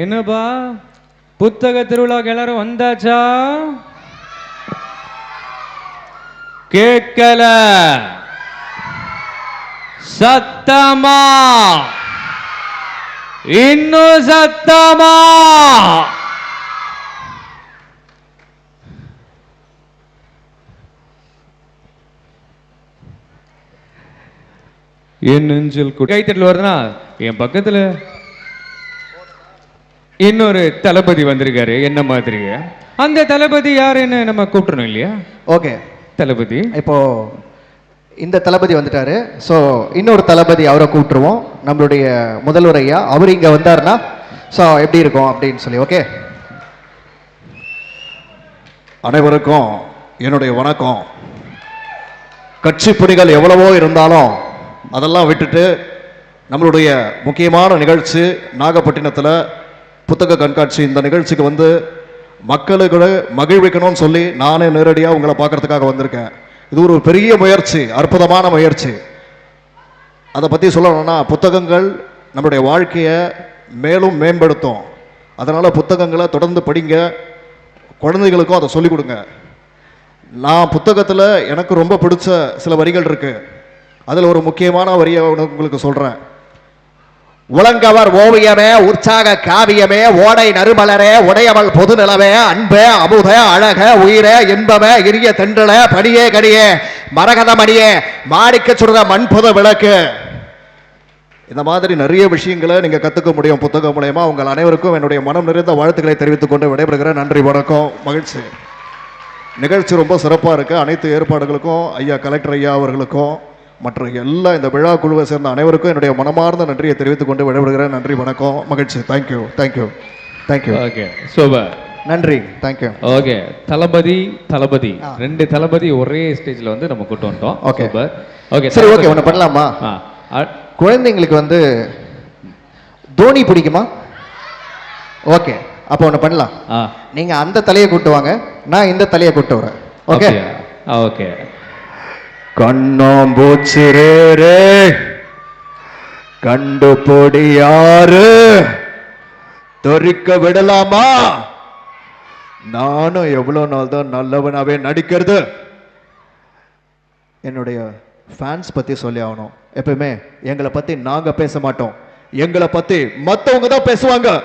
என்னப்பா புத்தக திருவிழாக்கு எல்லாரும் வந்தாச்சா? கேட்கல, சத்தமா, இன்னும் சத்தமா. என் நெஞ்சில் கைத்தட்டல் வருதுன்னா என் பக்கத்துல இன்னொரு தளபதி வந்திருக்காரு என்ன மாதிரி. அந்த தளபதி யாருன்னு நம்ம கூப்பிடணும் இல்லையா? ஓகே, தளபதி இப்போ இந்த தளபதி வந்துட்டாரு. ஸோ இன்னொரு தளபதி அவரை கூப்பிட்டுருவோம். நம்மளுடைய முதல்வர் ஐயா அவர் இங்கே வந்தாருன்னா ஸோ எப்படி இருக்கும் அப்படின்னு சொல்லி. ஓகே, அனைவருக்கும் என்னுடைய வணக்கம். கட்சி பணிகள் எவ்வளவோ இருந்தாலும் அதெல்லாம் விட்டுட்டு நம்மளுடைய முக்கியமான நிகழ்ச்சி நாகப்பட்டினத்தில் புத்தக கண்காட்சி, இந்த நிகழ்ச்சிக்கு வந்து மக்களுக்கு மகிழ்விக்கணும்னு சொல்லி நானே நேரடியாக உங்களை பார்க்கறதுக்காக வந்திருக்கேன். இது ஒரு பெரிய முயற்சி, அற்புதமான முயற்சி. அதை பற்றி சொல்லணும்னா புத்தகங்கள் நம்மளுடைய வாழ்க்கையை மேலும் மேம்படுத்தும். அதனால் புத்தகங்களை தொடர்ந்து படிங்க, குழந்தைகளுக்கும் அதை சொல்லிக் கொடுங்க. நான் புத்தகத்தில் எனக்கு ரொம்ப பிடிச்ச சில வரிகள் இருக்குது. அதில் ஒரு முக்கியமான வரியை உங்களுக்கு சொல்கிறேன். உலங்கவர் ஓவியமே, உற்சாக காவியமே, ஓடை நறுமலரே, உடையவள் பொது நிலவே, அன்பே அமுத அழக உயிரே, இன்பமே இரிய தென்றலே, பணியே கனியே, மரகத மணியே, மாணிக்க சுடுற மண்புத விளக்கு. இந்த மாதிரி நிறைய விஷயங்களை நீங்கள் கற்றுக்க முடியும் புத்தகம் மூலயமா. உங்கள் அனைவருக்கும் என்னுடைய மனம் நிறைந்த வாழ்த்துக்களை தெரிவித்துக் கொண்டு விடைபெறுகிறேன். நன்றி, வணக்கம், மகிழ்ச்சி. நிகழ்ச்சி ரொம்ப சிறப்பாக இருக்குது. அனைத்து ஏற்பாடுகளுக்கும் ஐயா கலெக்டர் ஐயா அவர்களுக்கும் மற்ற எல்லா இந்த விழா குழுவை சேர்ந்த அனைவருக்கும் என்னுடைய மனமார்ந்த நன்றியை தெரிவித்துக் கொண்டு விடைபெறுகிறேன். நன்றி, வணக்கம், மகிழ்ச்சி. Thank you thank you thank you. Okay, super, நன்றி, தேங்க்யூ. ஓகே, தளபதி தளபதி ரெண்டு தளபதி ஒரே ஸ்டேஜ்ல வந்து நம்ம கூட்டு வந்துட்டோம். ஓகே, ஓகே, சரி, ஓகே. ஒன்று பண்ணலாமா? குழந்தைங்களுக்கு வந்து தோனி பிடிக்குமா? ஓகே, அப்போ ஒன்று பண்ணலாம். நீங்கள் அந்த தலையை கூட்டு வாங்க, நான் இந்த தலையை கூட்டு வரேன். Okay okay. கண்ணாம்பூச்சிரே கண்டுபொடி யாரு தொறிக்க விடலாமா? நானும் எவ்வளவு நாள் தான் நல்லவனாவே நடிக்கிறது. என்னுடைய ஃபேன்ஸ் பத்தி சொல்லி ஆகணும். எப்பவுமே எங்களை பத்தி நாங்க பேச மாட்டோம், எங்களை பத்தி மத்தவங்க தான் பேசுவாங்க.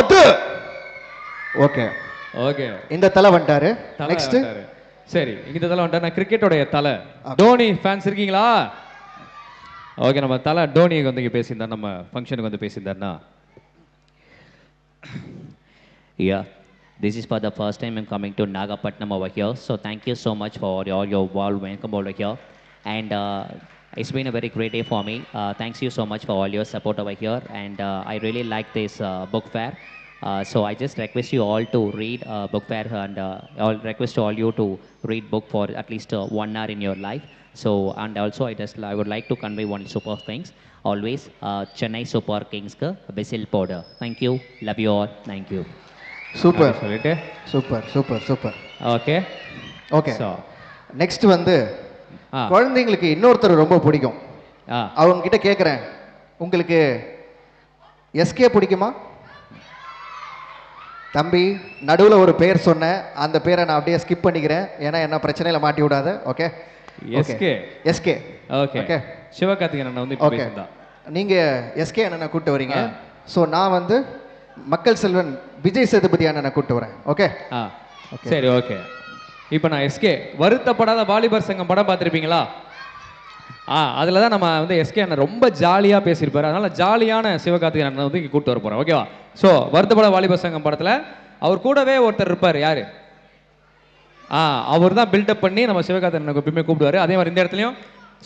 அது ஓகே. ஓகே, இந்த தலை வந்துட்டாரு. நெக்ஸ்ட் சரி, இந்த தலை வந்துட்டாரு. நான் கிரிக்கெட்டோடைய தலை டோனி ஃபேன்ஸ் இருக்கீங்களா? ஓகே, நம்ம தலை டோனிக்கு வந்து இங்கே பேசியிருந்தார், நம்ம ஃபங்க்ஷனுக்கு வந்து பேசியிருந்தாருன்னா. Yeah, this is for the first time I'm coming to Nagapattinam over here. So thank you so much for all your warm welcome over here. And it's been a very great day for me. Thanks you so much for all your support over here. And I really like this book fair. So I just request you all to read book fair, and I'll request all you to read book for at least 1 hour in your life. So, and also I would like to convey one super things. Always Chennai Super Kings ka whistle powder. Thank you. Love you all. Thank you. Super சொல்லிட்டு super super super. Okay okay, next வந்து குழந்தைங்களுக்கு இன்னொருத்தர் ரொம்ப பிடிக்கும். அவங்க கிட்ட கேட்குறேன், உங்களுக்கு எஸ்கே பிடிக்குமா? தம்பி, நடுவில் ஒரு பேர் சொன்னேன், அந்த பேரை நான் அப்படியே ஸ்கிப் பண்ணிக்கிறேன், ஏன்னா என்ன பிரச்சனையில மாட்டி விடாத. Okay, SK SK. Okay okay. Sivakarthikeyan வந்து ஓகே, நீங்க எஸ்கே அண்ணனை கூப்பிட்டு வரீங்க. ஸோ நான் வந்து மக்கள் செல்வன் விஜய் சேதுபதி அண்ணனை கூப்பிட்டு வரேன். ஓகே சரி, ஓகே. இப்போ நான் எஸ்கே வருத்தப்படாத வாலிபர் சங்கம் படம் பார்த்துருப்பீங்களா? அதில் தான் நம்ம வந்து எஸ்கே அண்ணன் ரொம்ப ஜாலியாக பேசியிருப்பாரு. அதனால ஜாலியான சிவகார்த்திகேயன் அண்ணன் வந்து இங்கே கூப்பிட்டு வர போகிறேன். ஓகேவா? ஸோ வருத்தப்பட வாலிபர் சங்கம் படத்தில் அவர் கூடவே ஒருத்தர் இருப்பார். யார்? அவர் தான் பில்டப் பண்ணி நம்ம சிவகார்த்திகேயன் அண்ணன் எப்பயுமே கூப்பிடுவார். அதே மாதிரி இந்த இடத்துலையும்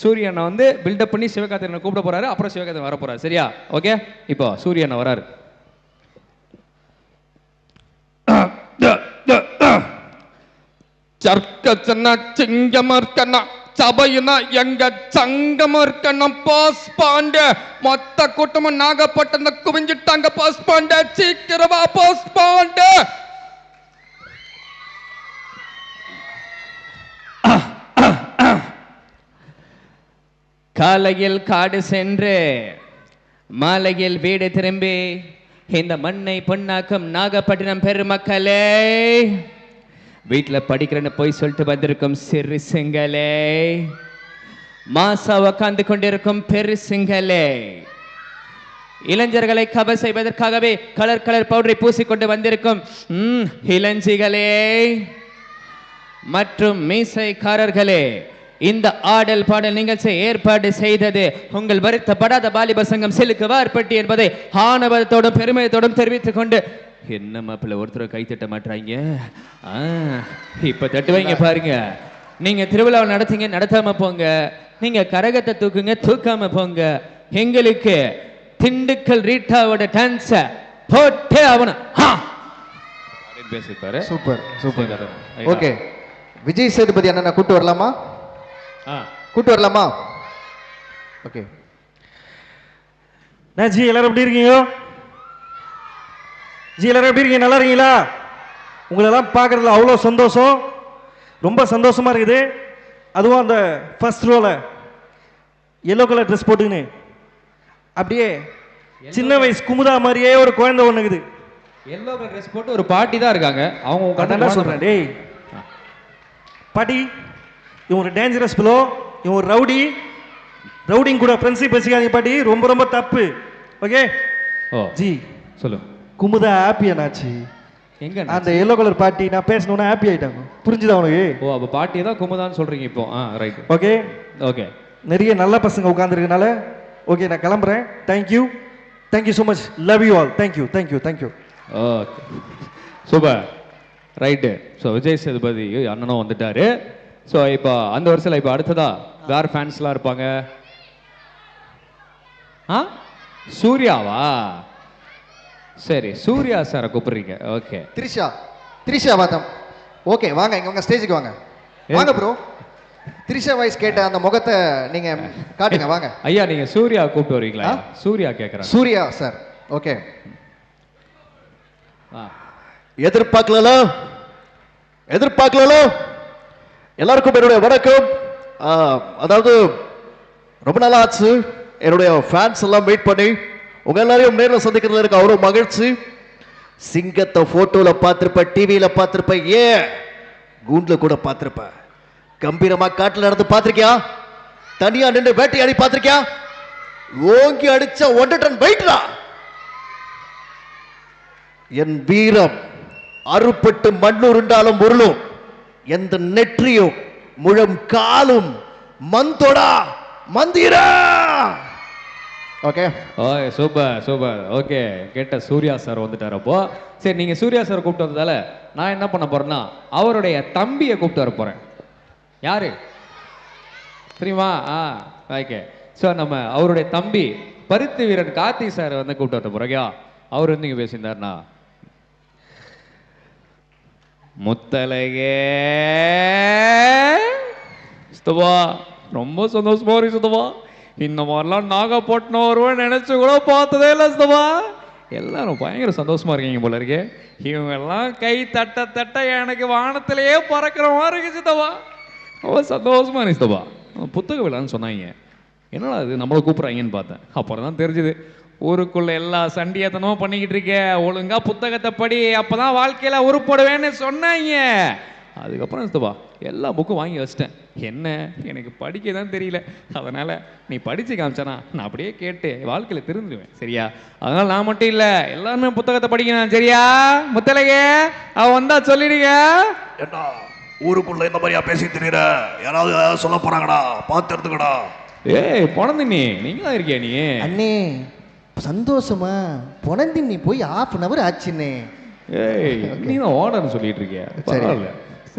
சூரிய அண்ணன் வந்து பில்டப் பண்ணி சிவகார்த்திகேயன் அண்ணன் கூப்பிட போகிறாரு. அப்புறம் சிவகார்த்திகேயன் வர போகிறார். சரியா? ஓகே, இப்போ சூரிய அண்ணன் வராரு. சர்க்கச்சனா சிங்கமர்க்கனா சபையினா எங்க சங்கமர்க்கனம் பாஸ் பாண்டே மொத்த கூட்டமும் நாகப்பட்டினம் குவிஞ்சிட்டாங்க. பாஸ் பாண்டே சீக்கிரமா பாஸ் பாண்டே. காலையில் காடு சென்று மாலையில் வீடு திரும்பி இந்த மண்ணை பொன்னாக்கும் நாகப்பட்டினம் பெருமக்களே, வீட்டில் படிக்கிறேன்னு போய் சொல்லிட்டு வந்திருக்கும் சிறுசுங்களே, மாசா உக்காந்து கொண்டிருக்கும் பெருசுங்களே, இளைஞர்களை கவர் செய்வதற்காகவே கலர் கலர் பவுடரை பூசிக்கொண்டு வந்திருக்கும் இளஞ்சிகளே மற்றும் மீசைக்காரர்களே, இந்த ஆடல் பாடல் நிகழ்ச்சி ஏற்பாடு செய்தது உங்கள் வருத்தப்படாத வாலிப சங்கம் சிலுக்கு வார்பட்டி என்பதை ஆணவத்தோடும் பெருமையத்தோடும் தெரிவித்துக் கொண்டு, என்ன மாப்பிள்ள ஒருத்தர் கை தட்ட மாட்டாங்க, இப்ப தட்டுவாங்க பாருங்க. நீங்க திருவிழாவை நடத்துங்க, நடத்தாம போங்க. நீங்க கரகத்தை தூக்குங்க, தூக்காம போங்க. எங்களுக்கு திண்டுக்கல் ரீட்டாவோட டான்ஸ போட்டே ஆகணும் பேசிப்பாரு. Super super. Okay, Vijay Sethupathi அண்ணனை கூட்டு வரலாமா? கூட்டு வரலாமா? ஓகே. ஜி எல்லாரும் எப்படி இருக்கீங்க? ஜி எல்லாரும் எப்படி இருக்கீங்க? நல்லா இருக்கீங்களா? உங்களெல்லாம் பார்க்கறதுல அவ்வளோ சந்தோஷம், ரொம்ப சந்தோஷமா இருக்குது. அதுவும் அந்த ஃபர்ஸ்ட் ரோல எல்லோ கலர் ட்ரெஸ் போட்டுக்கின்னு அப்படியே சின்ன வயசு குமுதா மாதிரியே ஒரு குழந்தை ஒண்ணுக்குது. எல்லோ கலர் ட்ரெஸ் போட்டு ஒரு பாட்டி தான் இருக்காங்க. அவங்க என்ன சொல்றேன், டேய் பாட்டி, இவன் ஒரு டேஞ்சரஸ் பிளோ, இவன் ஒரு ரவுடி. ரவுடிங் கூட ஃப்ரெண்ட்ஷிப் வச்சுக்காதீங்க பாட்டி, ரொம்ப ரொம்ப தப்பு. ஓகே ஜி சொல்லு. குமுதா ஹாப்பி ஆனாச்சு. எங்க அந்த எல்லோ கலர் பாட்டி நான் பேசணும்னா ஹாப்பி ஆயிட்டாங்க. புரிஞ்சுதா உனக்கு? ஓ, அப்ப பாட்டி தான் குமுதான்னு சொல்றீங்க இப்போ. ரைட். Okay okay. நிறைய நல்ல பசங்க உட்கார்ந்துருக்கனால ஓகே நான் கிளம்புறேன். Thank you, thank you so much, love you all. Thank you thank you thank you. Okay, super. Right. So Vijay Sethupathi அண்ணனும் வந்துட்டாரு. ஸோ இப்போ அந்த வருஷத்தில் இப்போ அடுத்ததா வேற ஃபேன்ஸ்லாம் இருப்பாங்க. சூர்யாவா? சரி, சூர்யா சாரை கூப்பிடுறீங்க. ஓகே. திரிஷா வாதம். ஓகே, வாங்க இங்க உங்க ஸ்டேஜுக்கு வாங்க. வாங்க ப்ரோ. திரிஷா வாய்ஸ் கேட்ட அந்த முகத்தை நீங்க காட்டுங்க, வாங்க. ஐயா, நீங்க சூர்யா கூப்பிட்டு வரீங்களா? சூர்யா கேட்குறாங்க. சூர்யா சார். ஓகே. எதிர்பார்க்கலாம் எல்லாருக்கும் என்னுடைய வணக்கம். அதாவது ரொம்ப நாள் ஆச்சு என்னுடைய ஃபேன்ஸ் எல்லாம் மீட் பண்ணி உங்க எல்லாரையும் நேரில் சந்திக்கிறதுல எனக்கு அவ்வளோ மகிழ்ச்சி. சிங்கத்தை போட்டோல பார்த்திருப்ப, டிவியில பார்த்திருப்ப, ஏன் கூண்டுல கூட பார்த்திருப்ப. கம்பீரமா காட்டுல நடந்து பார்த்திருக்கியா? தனியா நின்று வேட்டையாடி பார்த்திருக்கியா? ஓங்கி அடிச்ச 1 டன் வெயிட்ரா. என் வீரம் அறுப்பட்டு மண்ணுருண்டாலும் உருளும். எந்த நெற்றியும் முழம் காலும் மந்தோடா மந்திரா. ஓகே. Super super. ஓகே, கேட்ட சூர்யா சார் வந்துட்டார். அப்போ சரி, நீங்க சூர்யா சார் கூப்பிட்டு வந்ததால நான் என்ன பண்ண போறேன்னா அவருடைய தம்பியை கூப்பிட்டு வர போறேன். யாரு தெரியுமா? ஓகே. ஸோ நம்ம அவருடைய தம்பி பருத்தி வீரன் கார்த்தி சார் வந்து கூப்பிட்டு வர போறோம். அவர் வந்து இங்க பேசியிருந்தாருன்னா, முத்தலகே சுத்தவா, ரொம்ப சந்தோஷமா இருக்கு சுத்தவா. இந்த மாதிரிலாம் நாகப்பட்டினம் வருவேன் நினைச்சு கூட பார்த்ததே இல்லை சுத்தவா. எல்லாரும் பயங்கர சந்தோஷமா இருக்கீங்க போல இருக்கே. இவங்க எல்லாம் கை தட்ட தட்ட எனக்கு வானத்திலேயே பறக்கிற மாதிரி இருக்கு சித்தவா. ரொம்ப சந்தோஷமா இருக்கு சித்தவா. புத்தக விழான்னு சொன்னாங்க, என்னடா அது நம்மளை கூப்பிட்றாங்கன்னு பார்த்தேன். அப்புறம் தான் தெரிஞ்சுது ஊருக்குள்ள எல்லா சண்டியத்தனமும் பண்ணிக்கிட்டு இருக்க, ஒழுங்கா புத்தகத்தை படி, அப்பதான் வாழ்க்கையில உருப்படுவேன்னு சொன்னாங்க. அதுக்கப்புறம் சித்தப்பா எல்லா புக்கும் வாங்கி வச்சிட்டேன். என்ன எனக்கு படிக்க தான் தெரியல, அதனால நீ படிச்சு காமிச்சானா நான் அப்படியே கேட்டு வாழ்க்கையில திருந்துவேன். சரியா? அதனால நான் மட்டும் இல்ல, எல்லாருமே புத்தகத்தை படிக்கணும். சரியா முத்தலகே? அவ வந்தா சொல்லிடுங்க. என்ன ஊருக்குள்ள இந்த மாதிரியா பேசி தெரியற? யாராவது சொல்ல போறாங்கடா, பார்த்து எடுத்துக்கடா. ஏய் பொணந்தினி, நீங்க தான் இருக்கியா நீ? அண்ணே சந்தோஷமா பொணந்தினி போய் 1/2 hour ஆச்சுன்னே. ஏய் நீ தான் ஓனர்னு சொல்லிட்டு இருக்கியா? பரவாயில்ல.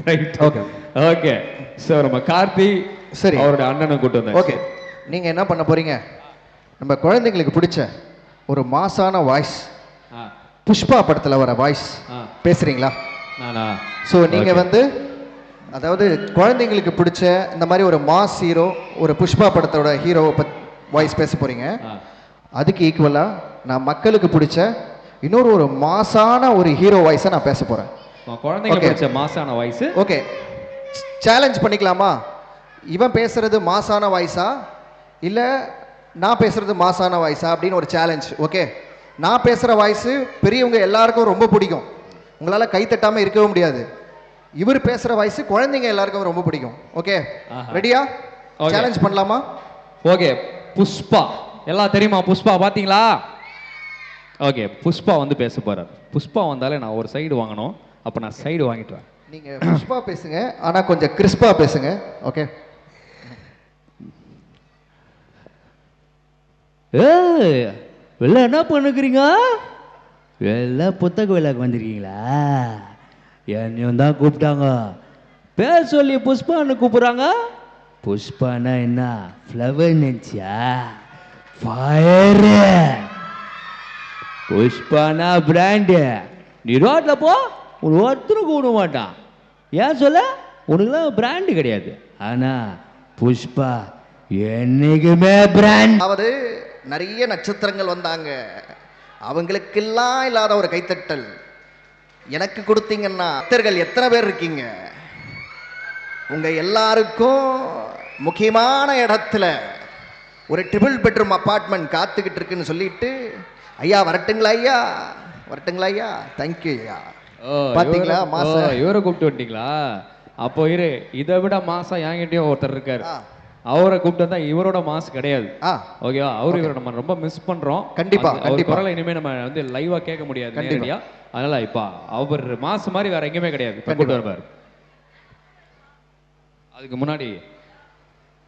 ரைட். Okay okay. ஸோ நம்ம கார்த்தி சரி அவரோட அண்ணனை கூட்டு வந்தேன். ஓகே, நீங்க என்ன பண்ண போறீங்க? நம்ம குழந்தைங்களுக்கு பிடிச்ச ஒரு மாசான வாய்ஸ், புஷ்பா படத்துல வர வாய்ஸ் பேசுறீங்களா? நானா? ஸோ நீங்க வந்து அதாவது குழந்தைங்களுக்கு பிடிச்ச இந்த மாதிரி ஒரு மாஸ் ஹீரோ, ஒரு புஷ்பா படத்தோட ஹீரோவை வாய்ஸ் பேச போறீங்க. அதுக்கு ஈக்குவலா நான் மக்களுக்கு பிடிச்ச ஒரு மாசான ஒரு ஹீரோ வாய்ஸை நான் பேச போறேன். குழந்தைங்க பிடிச்ச மாசான வாய்ஸ். ஓகே, சேலஞ்ச் பண்ணிக்கலாமா? இவன் பேசுறது மாசான வாய்ஸா இல்ல நான் பேசுறது மாசான வாய்ஸா அப்படின்னு ஒரு சேலஞ்ச். ஓகே, நான் பேசுகிற வாய்ஸு பெரியவங்க எல்லாருக்கும் ரொம்ப பிடிக்கும். உங்களால் கை தட்டாமல் இருக்கவே முடியாது. இவர் பேசுகிற வாய்ஸு குழந்தைங்க எல்லாருக்கும் ரொம்ப பிடிக்கும். ஓகே, ரெடியா? சேலஞ்ச் பண்ணலாமா? ஓகே, புஷ்பா எல்லாம் தெரியுமா? புஷ்பா பார்த்தீங்களா? ஓகே, புஷ்பா வந்து பேச போகிறார். புஷ்பா வந்தாலே நான் ஒரு சைடு வாங்கணும். அப்போ நான் சைடு வாங்கிட்டு வரேன். நீங்கள் புஷ்பா பேசுங்க, ஆனால் கொஞ்சம் கிறிஸ்பாக பேசுங்க. ஓகே. வெளில என்ன பண்ணுக்கிறீங்க? வெளில புத்தக விழாக்கு வந்திருக்கீங்களா? என்னையும் தான் கூப்பிட்டாங்க. பேர் சொல்லி புஷ்பான்னு கூப்பிட்றாங்க. புஷ்பானா என்ன ஃப்ளவர் நினச்சியா? ஃபயரு. புஷ்பானா பிராண்டு. நீ ரோட்டில் போ, உன் ஒருத்தரும் கூப்பிட மாட்டான். ஏன் சொல்ல? உனக்குலாம் பிராண்டு கிடையாது. ஆனால் புஷ்பா என்னைக்குமே பிராண்ட். அதாவது நிறைய நட்சத்திரங்கள் வந்தாங்க, அவங்களுக்கெல்லாம் இல்லாத ஒரு கைத்தட்டல் எனக்கு கொடுத்தீங்கன்னா பக்தர்கள் எத்தனை பேர் இருக்கீங்க? உங்க எல்லாருக்கும் முக்கியமான இடத்துல ஒரு ட்ரிபிள் பெட்ரூம் அப்பார்ட்மெண்ட் காத்துக்கிட்டு இருக்குன்னு சொல்லிட்டு, ஐயா வரட்டுங்களா? ஐயா வரட்டுங்களா? ஐயா தேங்க்யூ ஐயா. பாத்தீங்களா மாசம் இவரை கூப்பிட்டு வந்துட்டீங்களா? அப்போ இதை விட மாசம் என்கிட்டயும் ஒருத்தர் இருக்காரு. அவரை கூப்பிட்டு வந்தா இவரோட மாஸ் கிடையாது. ஓகேவா? அவரு இவரை நம்ம ரொம்ப மிஸ் பண்றோம். கண்டிப்பா அவர் குரலை இனிமே நம்ம வந்து லைவா கேட்க முடியாது நேரடியா. அதனால இப்ப அவர் மாஸ் மாதிரி வேற எங்கேயுமே கிடையாது. இப்ப கூப்பிட்டு வருவார். அதுக்கு முன்னாடி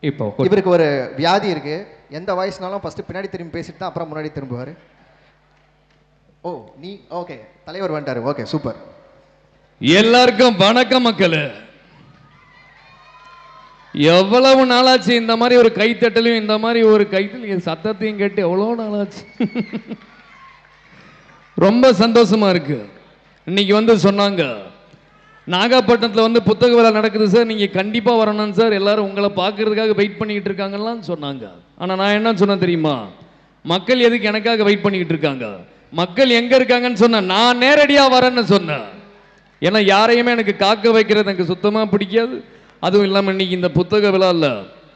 இப்போ இவருக்கு ஒரு வியாதி இருக்கு. எந்த வாய்ஸ்னாலும் ஃபர்ஸ்ட் பின்னாடி திரும்பி பேசிட்டு தான் அப்புறம் முன்னாடி திரும்புவாரு. ஓ நீ ஓகே, தலைவர் வந்துட்டாரு. Okay super. எல்லாருக்கும் வணக்கம் மக்களே. எவ்வளவு நாளாச்சு இந்த மாதிரி ஒரு கைத்தட்டலையும் இந்த மாதிரி ஒரு கைத்தல் சத்தத்தையும் கேட்டு எவ்வளவு நாளாச்சு. ரொம்ப சந்தோஷமா இருக்கு. இன்னைக்கு வந்து சொன்னாங்க நாகப்பட்டினத்தில் வந்து புத்தக விழா நடக்குது சார், நீங்க கண்டிப்பா வரணும் சார், எல்லாரும் உங்களை பார்க்கறதுக்காக வெயிட் பண்ணிக்கிட்டு இருக்காங்கலாம் சொன்னாங்க. ஆனா நான் என்ன சொன்னேன் தெரியுமா? மக்கள் எதுக்கு எனக்காக வெயிட் பண்ணிக்கிட்டு இருக்காங்க? மக்கள் எங்க இருக்காங்கன்னு சொன்ன, நான் நேரடியா வரேன்னு சொன்னேன். ஏன்னா யாரையுமே எனக்கு காக்க வைக்கிறது எனக்கு சுத்தமா பிடிக்காது. அதுவும் இல்லாமல் இன்னைக்கு இந்த புத்தக விழாவில்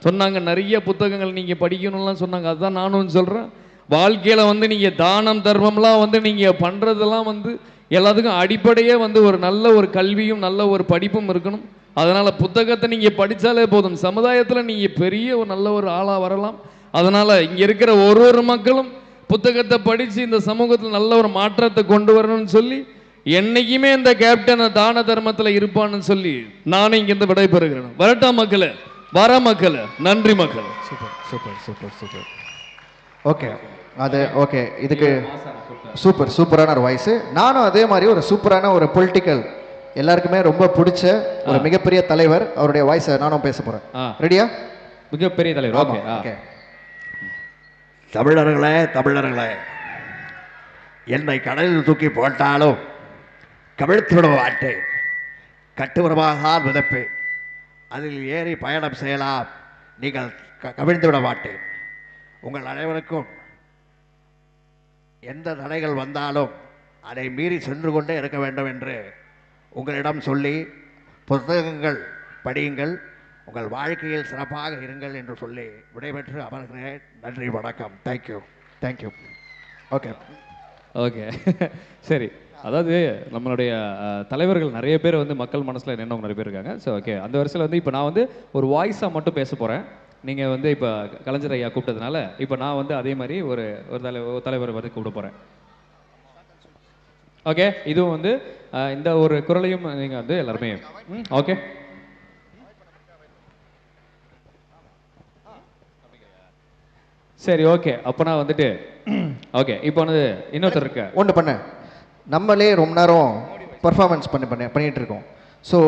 சொன்னாங்க நிறைய புத்தகங்கள் நீங்கள் படிக்கணும்லாம் சொன்னாங்க. அதுதான் நானும் சொல்கிறேன். வாழ்க்கையில் வந்து நீங்கள் தானம் தர்மம்லாம் வந்து நீங்கள் பண்ணுறதெல்லாம் வந்து எல்லாத்துக்கும் அடிப்படையே வந்து ஒரு நல்ல ஒரு கல்வியும் நல்ல ஒரு படிப்பும் இருக்கணும். அதனால் புத்தகத்தை நீங்கள் படித்தாலே போதும், சமுதாயத்தில் நீங்கள் பெரிய ஒரு நல்ல ஒரு ஆளாக வரலாம். அதனால் இங்கே இருக்கிற ஒரு மக்களும் புத்தகத்தை படித்து இந்த சமூகத்தில் நல்ல ஒரு மாற்றத்தை கொண்டு வரணும்னு சொல்லி, என்னைக்குமே இந்த கேப்டன் தான தர்மத்தில் இருப்பான்னு சொல்லி நானும் இங்கிருந்து விடைபெறுகிறேன். வரட்டா மக்களே, வர மக்களே, நன்றி மக்களே. Super super super super. Okay, அது ஓகே. இதுக்கு சூப்பர் சூப்பரான ஒரு வாய்ஸ். நானும் அதே மாதிரி ஒரு சூப்பரான ஒரு பொலிட்டிக்கல் எல்லாருக்குமே ரொம்ப பிடிச்ச ஒரு மிகப்பெரிய தலைவர், அவருடைய வாய்ஸை நானும் பேச போறேன். ரெடியா? மிகப்பெரிய தலைவர். Okay okay. தமிழர்களே தமிழர்களே, என்னை கடலில் தூக்கி போட்டாலும் கவிழ்த்து விட மாட்டேன். கட்டுமரமாக மிதப்பேன். அதில் ஏறி பயணம் செய்யலாம். நீங்கள் கவிழ்ந்து விட மாட்டேன். உங்கள் அனைவருக்கும் எந்த தடைகள் வந்தாலும் அதை மீறி சென்று கொண்டே இருக்க வேண்டும் என்று உங்களிடம் சொல்லி, புத்தகங்கள் படியுங்கள், உங்கள் வாழ்க்கையில் சிறப்பாக இருங்கள் என்று சொல்லி விடைபெற்று அமர்கிறேன். நன்றி, வணக்கம். Thank you thank you. ஓகே ஓகே சரி. அதாவது நம்மளுடைய தலைவர்கள் நிறைய பேர் வந்து மக்கள் மனசில் நின்றவங்க நிறைய பேர் இருக்காங்க. ஸோ ஓகே, அந்த வரிசையில் வந்து இப்போ நான் வந்து ஒரு வாய்ஸாக மட்டும் பேச போகிறேன். நீங்கள் வந்து இப்போ கலைஞர் ஐயா கூப்பிட்டதுனால இப்போ நான் வந்து அதே மாதிரி ஒரு தலைவர் வந்து கூப்பிட போகிறேன். ஓகே, இதுவும் வந்து இந்த ஒரு குரலையும் நீங்கள் வந்து எல்லாருமே ஓகே. சரி ஓகே, அப்போ நான் வந்துட்டு ஓகே. இப்போ வந்து இன்னொருத்தர் இருக்க ஒன்று பண்ண, நம்மளே ரொம்ப நேரம் பர்ஃபார்மன்ஸ் பண்ணிட்டு இருக்கோம். ஸோ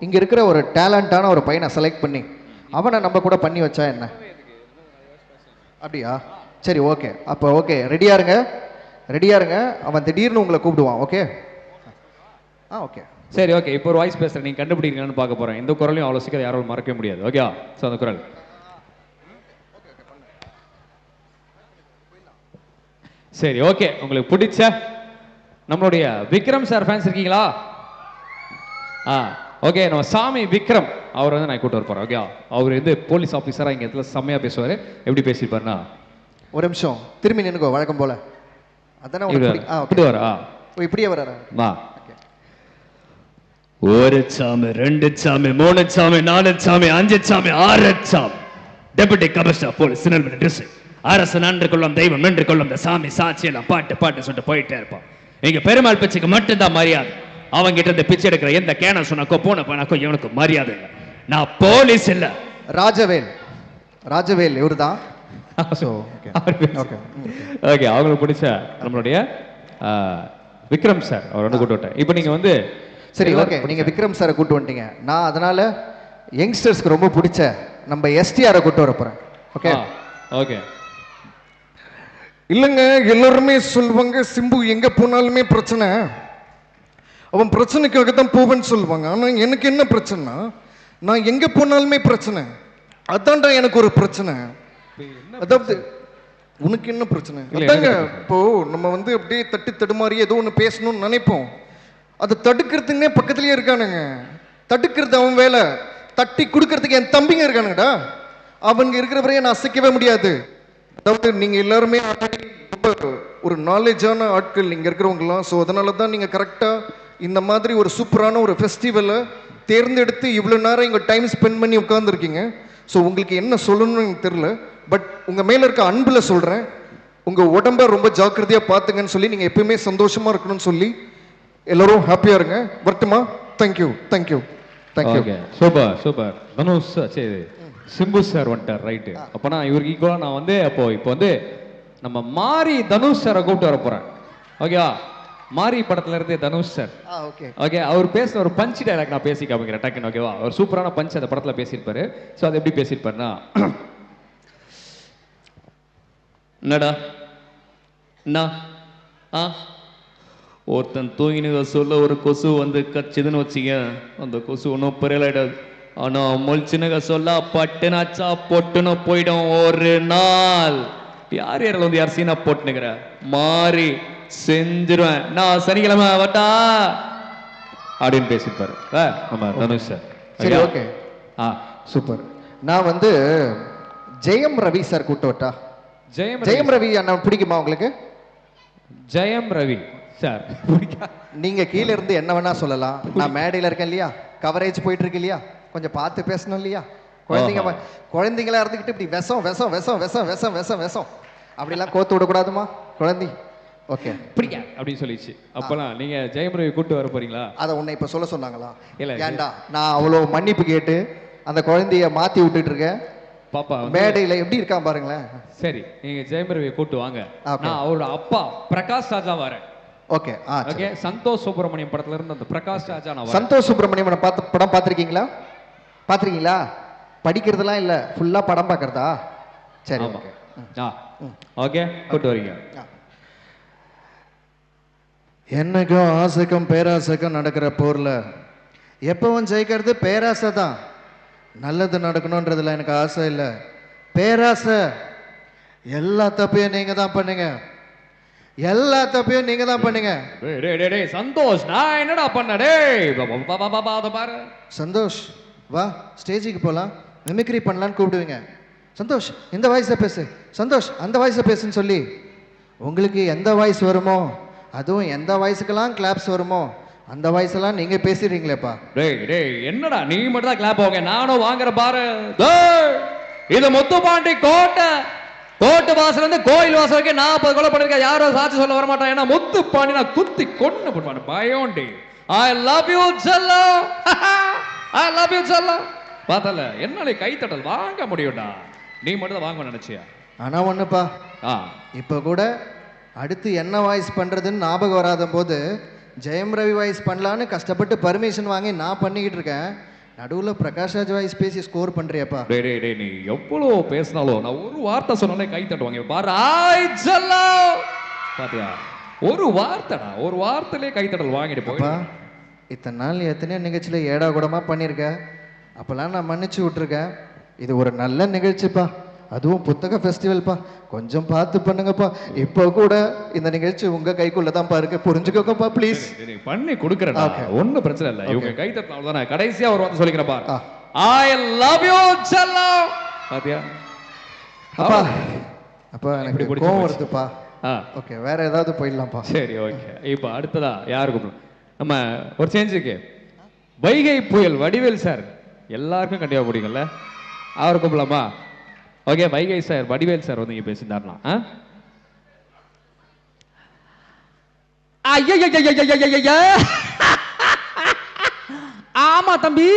இங்கே இருக்கிற ஒரு டேலண்டான ஒரு பையனை செலக்ட் பண்ணி அவனை நம்ம கூட பண்ணி வச்சா என்ன? அப்படியா? சரி ஓகே. அப்போ ஓகே, ரெடியா இருங்க. அவன் திடீர்னு உங்களை கூப்பிடுவான். ஓகே ஓகே சரி ஓகே. இப்போ ஒரு வாய்ஸ் பேசுகிறேன், நீங்கள் கண்டுபிடிக்கணும்னு பார்க்க போகிறேன். இந்த குரலையும் அவ்வளோ சீக்கிரம் யாராலும் மறக்க முடியாது. ஓகே, ஸோ அந்த குரல் சரி ஓகே. உங்களுக்கு பிடிச்ச நம்மளுடைய விக்ரம் சார் ஃபேன்ஸ் இருக்கீங்களா? ஓகே, நம்ம சாமி விக்ரம் அவர் வந்து நான் கூட்டு வர போகிறேன். ஓகே, அவர் வந்து போலீஸ் ஆஃபீஸராக இங்கே இடத்துல செம்மையாக பேசுவார். எப்படி பேசியிருப்பாருன்னா, ஒரு நிமிஷம் திரும்பி நின்னுக்கோ, வழக்கம் போல. அதானே உனக்கு இவர் பிடிக்கும். இப்படி வரா ஓ, இப்படியே வராரா? வா ஒரு சாமி, ரெண்டு சாமி, மூணு சாமி, நாலு சாமி, அஞ்சு சாமி, ஆறு சாமி. Deputy commissioner police Tirunelveli district. அரசு நன்று கொள்ளும், தெய்வம் நன்று கொள்ளும். இந்த சாமி சாட்சி எல்லாம் பாட்டு பாட்டு சொல்லிட்டு போயிட்டே இருப்பான். இங்க பெருமாள் பிச்சைக்கு மட்டும்தான் மரியாதை. அவங்கிட்ட இந்த பிச்சை எடுக்கிற எந்த கேன சொன்னாக்கோ பூனை பண்ணாக்கோ இவனுக்கு மரியாதை இல்லை. நான் போலீஸ் இல்ல. ராஜவேல், ராஜவேல் இவருதான். So, okay. Okay. ஓகே, அவங்களுக்கு பிடிச்ச நம்மளுடைய விக்ரம் சார் அவர் வந்து கூட்டு விட்டேன். இப்போ நீங்க வந்து சரி, ஓகே, நீங்க விக்ரம் சாரை கூட்டு வந்துட்டீங்க. நான் அதனால யங்ஸ்டர்ஸ்க்கு ரொம்ப பிடிச்ச நம்ம எஸ்டிஆரை கூட்டு வர போறேன். Okay okay. இல்லைங்க, எல்லாருமே சொல்லுவாங்க சிம்பு எங்க போனாலுமே பிரச்சனை, அவன் பிரச்சனைக்காக தான் போவேன்னு சொல்லுவாங்க. ஆனா எனக்கு என்ன பிரச்சனைனா, நான் எங்க போனாலுமே பிரச்சனை. அதான்டா எனக்கு ஒரு பிரச்சனை. அதாவது உனக்கு என்ன பிரச்சனை? அதாங்க, இப்போ நம்ம வந்து அப்படியே தட்டு தடுமாறி ஏதோ ஒன்று பேசணும்னு நினைப்போம். அதை தடுக்கிறதுக்குன்னே பக்கத்துலயே இருக்கானுங்க. தடுக்கிறது அவன் வேலை, தட்டி கொடுக்கறதுக்கு என் தம்பிங்க இருக்கானுங்கடா. அவங்க இருக்கிற வரைய நான் அசைக்கவே முடியாது. அதாவது நீங்க எல்லாருமே ரொம்ப ஒரு நாலேஜான ஆட்கள் இங்க இருக்கிறவங்கலாம். ஸோ அதனால தான் நீங்க கரெக்டா இந்த மாதிரி ஒரு சூப்பரான ஒரு ஃபெஸ்டிவலை தேர்ந்தெடுத்து இவ்வளோ நேரம் இங்கே டைம் ஸ்பெண்ட் பண்ணி உட்காந்துருக்கீங்க. ஸோ உங்களுக்கு என்ன சொல்லணும்னு எனக்கு தெரியல. பட் உங்கள் மேலே இருக்க அன்பில் சொல்கிறேன், உங்கள் உடம்ப ரொம்ப ஜாக்கிரதையாக பார்த்துங்கன்னு சொல்லி, நீங்கள் எப்பயுமே சந்தோஷமாக இருக்கணும்னு சொல்லி எல்லோரும் ஹாப்பியாக இருங்க. வரட்டுமா? Thank you thank you thank you. Okay, super super. Dhanush சரி, சிம்பு சார் வந்துட்டார். ரைட்டு. அப்போனா இவருக்கு ஈக்குவலாக நான் வந்து இப்போ வந்து நம்ம மாரி தனுஷ் சாரை கூப்பிட்டு வர போகிறேன். ஓகேவா? மாரி படத்துல இருந்து தனுஷ் சார். ஓகே ஓகே, அவர் பேசுற ஒரு பஞ்ச் டைலாக் நான் பேசி காமிக்கிறேன் டக்குன்னு. ஓகேவா? ஒரு சூப்பரான பஞ்ச் அந்த படத்துல பேசியிருப்பாரு. ஸோ அது எப்படி பேசியிருப்பாருன்னா, என்னடா என்ன ஒருத்தன் தூங்கினத சொல்ல ஒரு கொசு வந்து கச்சுதுன்னு வச்சிக்க, அந்த கொசு ஒன்றும் பெரியலாயிடாது. ஆனா மொழிச்சுனுக சொல்ல பட்டுனாச்சா பொட்டுன்னு போயிடும் ஒரு நாள். யார் யாரில் வந்து யார் சீனா போட்டுனுக்கிற மாறி செஞ்சிருவேன் நான் சனிக்கிழமை வட்டா அப்படின்னு பேசியிருப்பாரு நம்ம தனுஷ் சார். சரி, ஓகே, சூப்பர். நான் வந்து ஜெயம் ரவி சார் கூட்டு வட்டா. ஜெயம் ரவி அண்ணா பிடிக்குமா உங்களுக்கு? ஜெயம் ரவி சார் நீங்க கீழே இருந்து என்ன வேணா சொல்லலாம். நான் மேடையில இருக்கேன் இல்லையா, கவரேஜ் போயிட்டு இருக்கு இல்லையா, கொஞ்சம் பார்த்து பேசணும் இல்லையா. குழந்தைங்களா இருந்துக்கிட்டு இப்படி விஷம் விஷம் விஷம் விஷம் விஷம் விஷம் விஷம் அப்படிலாம் கோத்து விடக்கூடாதுமா குழந்தை. ஓகே, பிடிக்க அப்படின்னு சொல்லிச்சு. அப்பெல்லாம் நீங்க ஜெயம் ரவி கூட்டு வர போறீங்களா? அதை உன்னை இப்ப சொல்ல சொன்னாங்களா? இல்ல, ஏன்டா நான் அவ்வளவு மன்னிப்பு கேட்டு அந்த குழந்தைய மாத்தி விட்டுட்டு இருக்கேன். பாப்பா மேடையில எப்படி இருக்கான் பாருங்களேன். சரி, நீங்க ஜெயம் ரவியை கூட்டு வாங்க. நான் அவரோட அப்பா பிரகாஷ் ராஜா வரேன். ஓகே ஓகே, சந்தோஷ் சுப்பிரமணியம் படத்துல இருந்து அந்த பிரகாஷ் ராஜா நான் வரேன். சந்தோஷ் சுப்பிரமணியம் படம் பார்த்திருக்கீங்களா? பார்த்திருக்கீங்களா? படிக்கிறதுலாம் இல்ல, ஃபுல்லா படம் பார்க்கறதா? சரி, ஓகே ஓகே, கூட்டு வரீங்க. என்னைக்கும் ஆசைக்கும் பேராசைக்கும் நடக்கிற போர்ல எப்பவும் ஜெயிக்கிறது பேராசை தான். நல்லது நடக்கணும்ன்றதுல எனக்கு ஆசை இல்லை, பேராசை. எல்லா தப்பையும் நீங்க தான் பண்ணுங்க, எல்லா தப்பையும் நீங்க தான் பண்ணுங்க. சந்தோஷ், நான் என்னடா பண்ண? பாரு சந்தோஷ், வா ஸ்டேஜுக்கு போலாம், மிமிக்ரி பண்ணலான்னு கூப்பிடுவீங்க. சந்தோஷ் இந்த வாய்ஸை பேசு, சந்தோஷ் அந்த வாய்ஸை பேசுன்னு சொல்லி உங்களுக்கு எந்த வாய்ஸ் வருமோ, அதுவும் எந்த வாய்ஸுக்கெல்லாம் கிளாப்ஸ் வருமோ அந்த வாய்ஸ் எல்லாம் நீங்க பேசிடுறீங்களேப்பா. என்னடா நீ மட்டும் தான் கிளாப் வாங்க, நானும் வாங்குற பாரு. இது முத்துப்பாண்டி கோட்டை வாசல் இருந்து கோயில் வாசல் வரைக்கும் 40 கொலை பண்ணிருக்கேன். யாரும் சாட்சி சொல்ல வர மாட்டான். ஏன்னா முத்துப்பாண்டி நான் குத்தி கொண்டு போடுவான். பயோண்டி ஐ லவ் யூ செல்லம், ஐ லவ் யூ செல்லம். பார்த்தல என்னாலே கைத்தட்டல் வாங்க முடியும்டா, நீ மட்டும் தான் வாங்க நினைச்சியா? ஆனா ஒண்ணுப்பா, இப்ப கூட அடுத்து என்ன வாய்ஸ் பண்றதுன்னு ஞாபகம் வராத போது ஜெயம் ரவி வாய்ஸ் பண்ணலான்னு கஷ்டப்பட்டு பர்மிஷன் வாங்கி நான் பண்ணிக்கிட்டு இருக்கேன். நடுவுல பிரகாஷ்ராஜ் வாய்ஸ் பேசி ஸ்கோர் பண்றியப்பா. நீ எவ்வளவு பேசினாலும் நான் ஒரு வார்த்தை சொன்னாலே கை தட்டுவாங்க. பாரு ஆய் செல்லம், பாத்தியா? ஒரு வார்த்தைடா, ஒரு வார்த்தையிலே கைத்தட்டல் வாங்கிட்டு போப்பா. இத்தனை நாள் எத்தனையோ நிகழ்ச்சியில ஏடா கூடமா பண்ணிருக்க, அப்பெல்லாம் நான் மன்னிச்சு விட்டுருக்கேன். இது ஒரு நல்ல நிகழ்ச்சிப்பா, அதுவும் புத்தக ஃபெஸ்டிவல்ப்பா, கொஞ்சம் பார்த்து பண்ணுங்கப்பா. இப்போ கூட இந்த நிகழ்ச்சி உங்க கைக்குள்ள தான் பாருங்க, புரிஞ்சுக்கோங்கப்பா ப்ளீஸ். பண்ணி கொடுக்குறேன், ஒன்றும் பிரச்சனை இல்லை. இவங்க கை தட்டின அவ்வளோதான். கடைசியா ஒரு வார்த்தை சொல்லிக்கிறேன் பாரு, ஐ லவ் யூ செல்லம். பாத்தியா? அப்பா அப்பா எனக்கு கோவம் வருதுப்பா. ஓகே, வேற ஏதாவது போயிடலாம்ப்பா. சரி ஓகே. இப்போ அடுத்ததா யார் கூப்பிடலாம்? நம்ம ஒரு சேஞ்சுக்கு வைகை புயல் வடிவேல் சார் எல்லாருக்கும் கண்டிப்பாக பிடிக்கும்ல, அவர் கூப்பிடலாமா? Okay, Vaigai sir Vadivelu sir வந்து இங்கே பேசியிருந்தாருனா ஆமா தம்பி,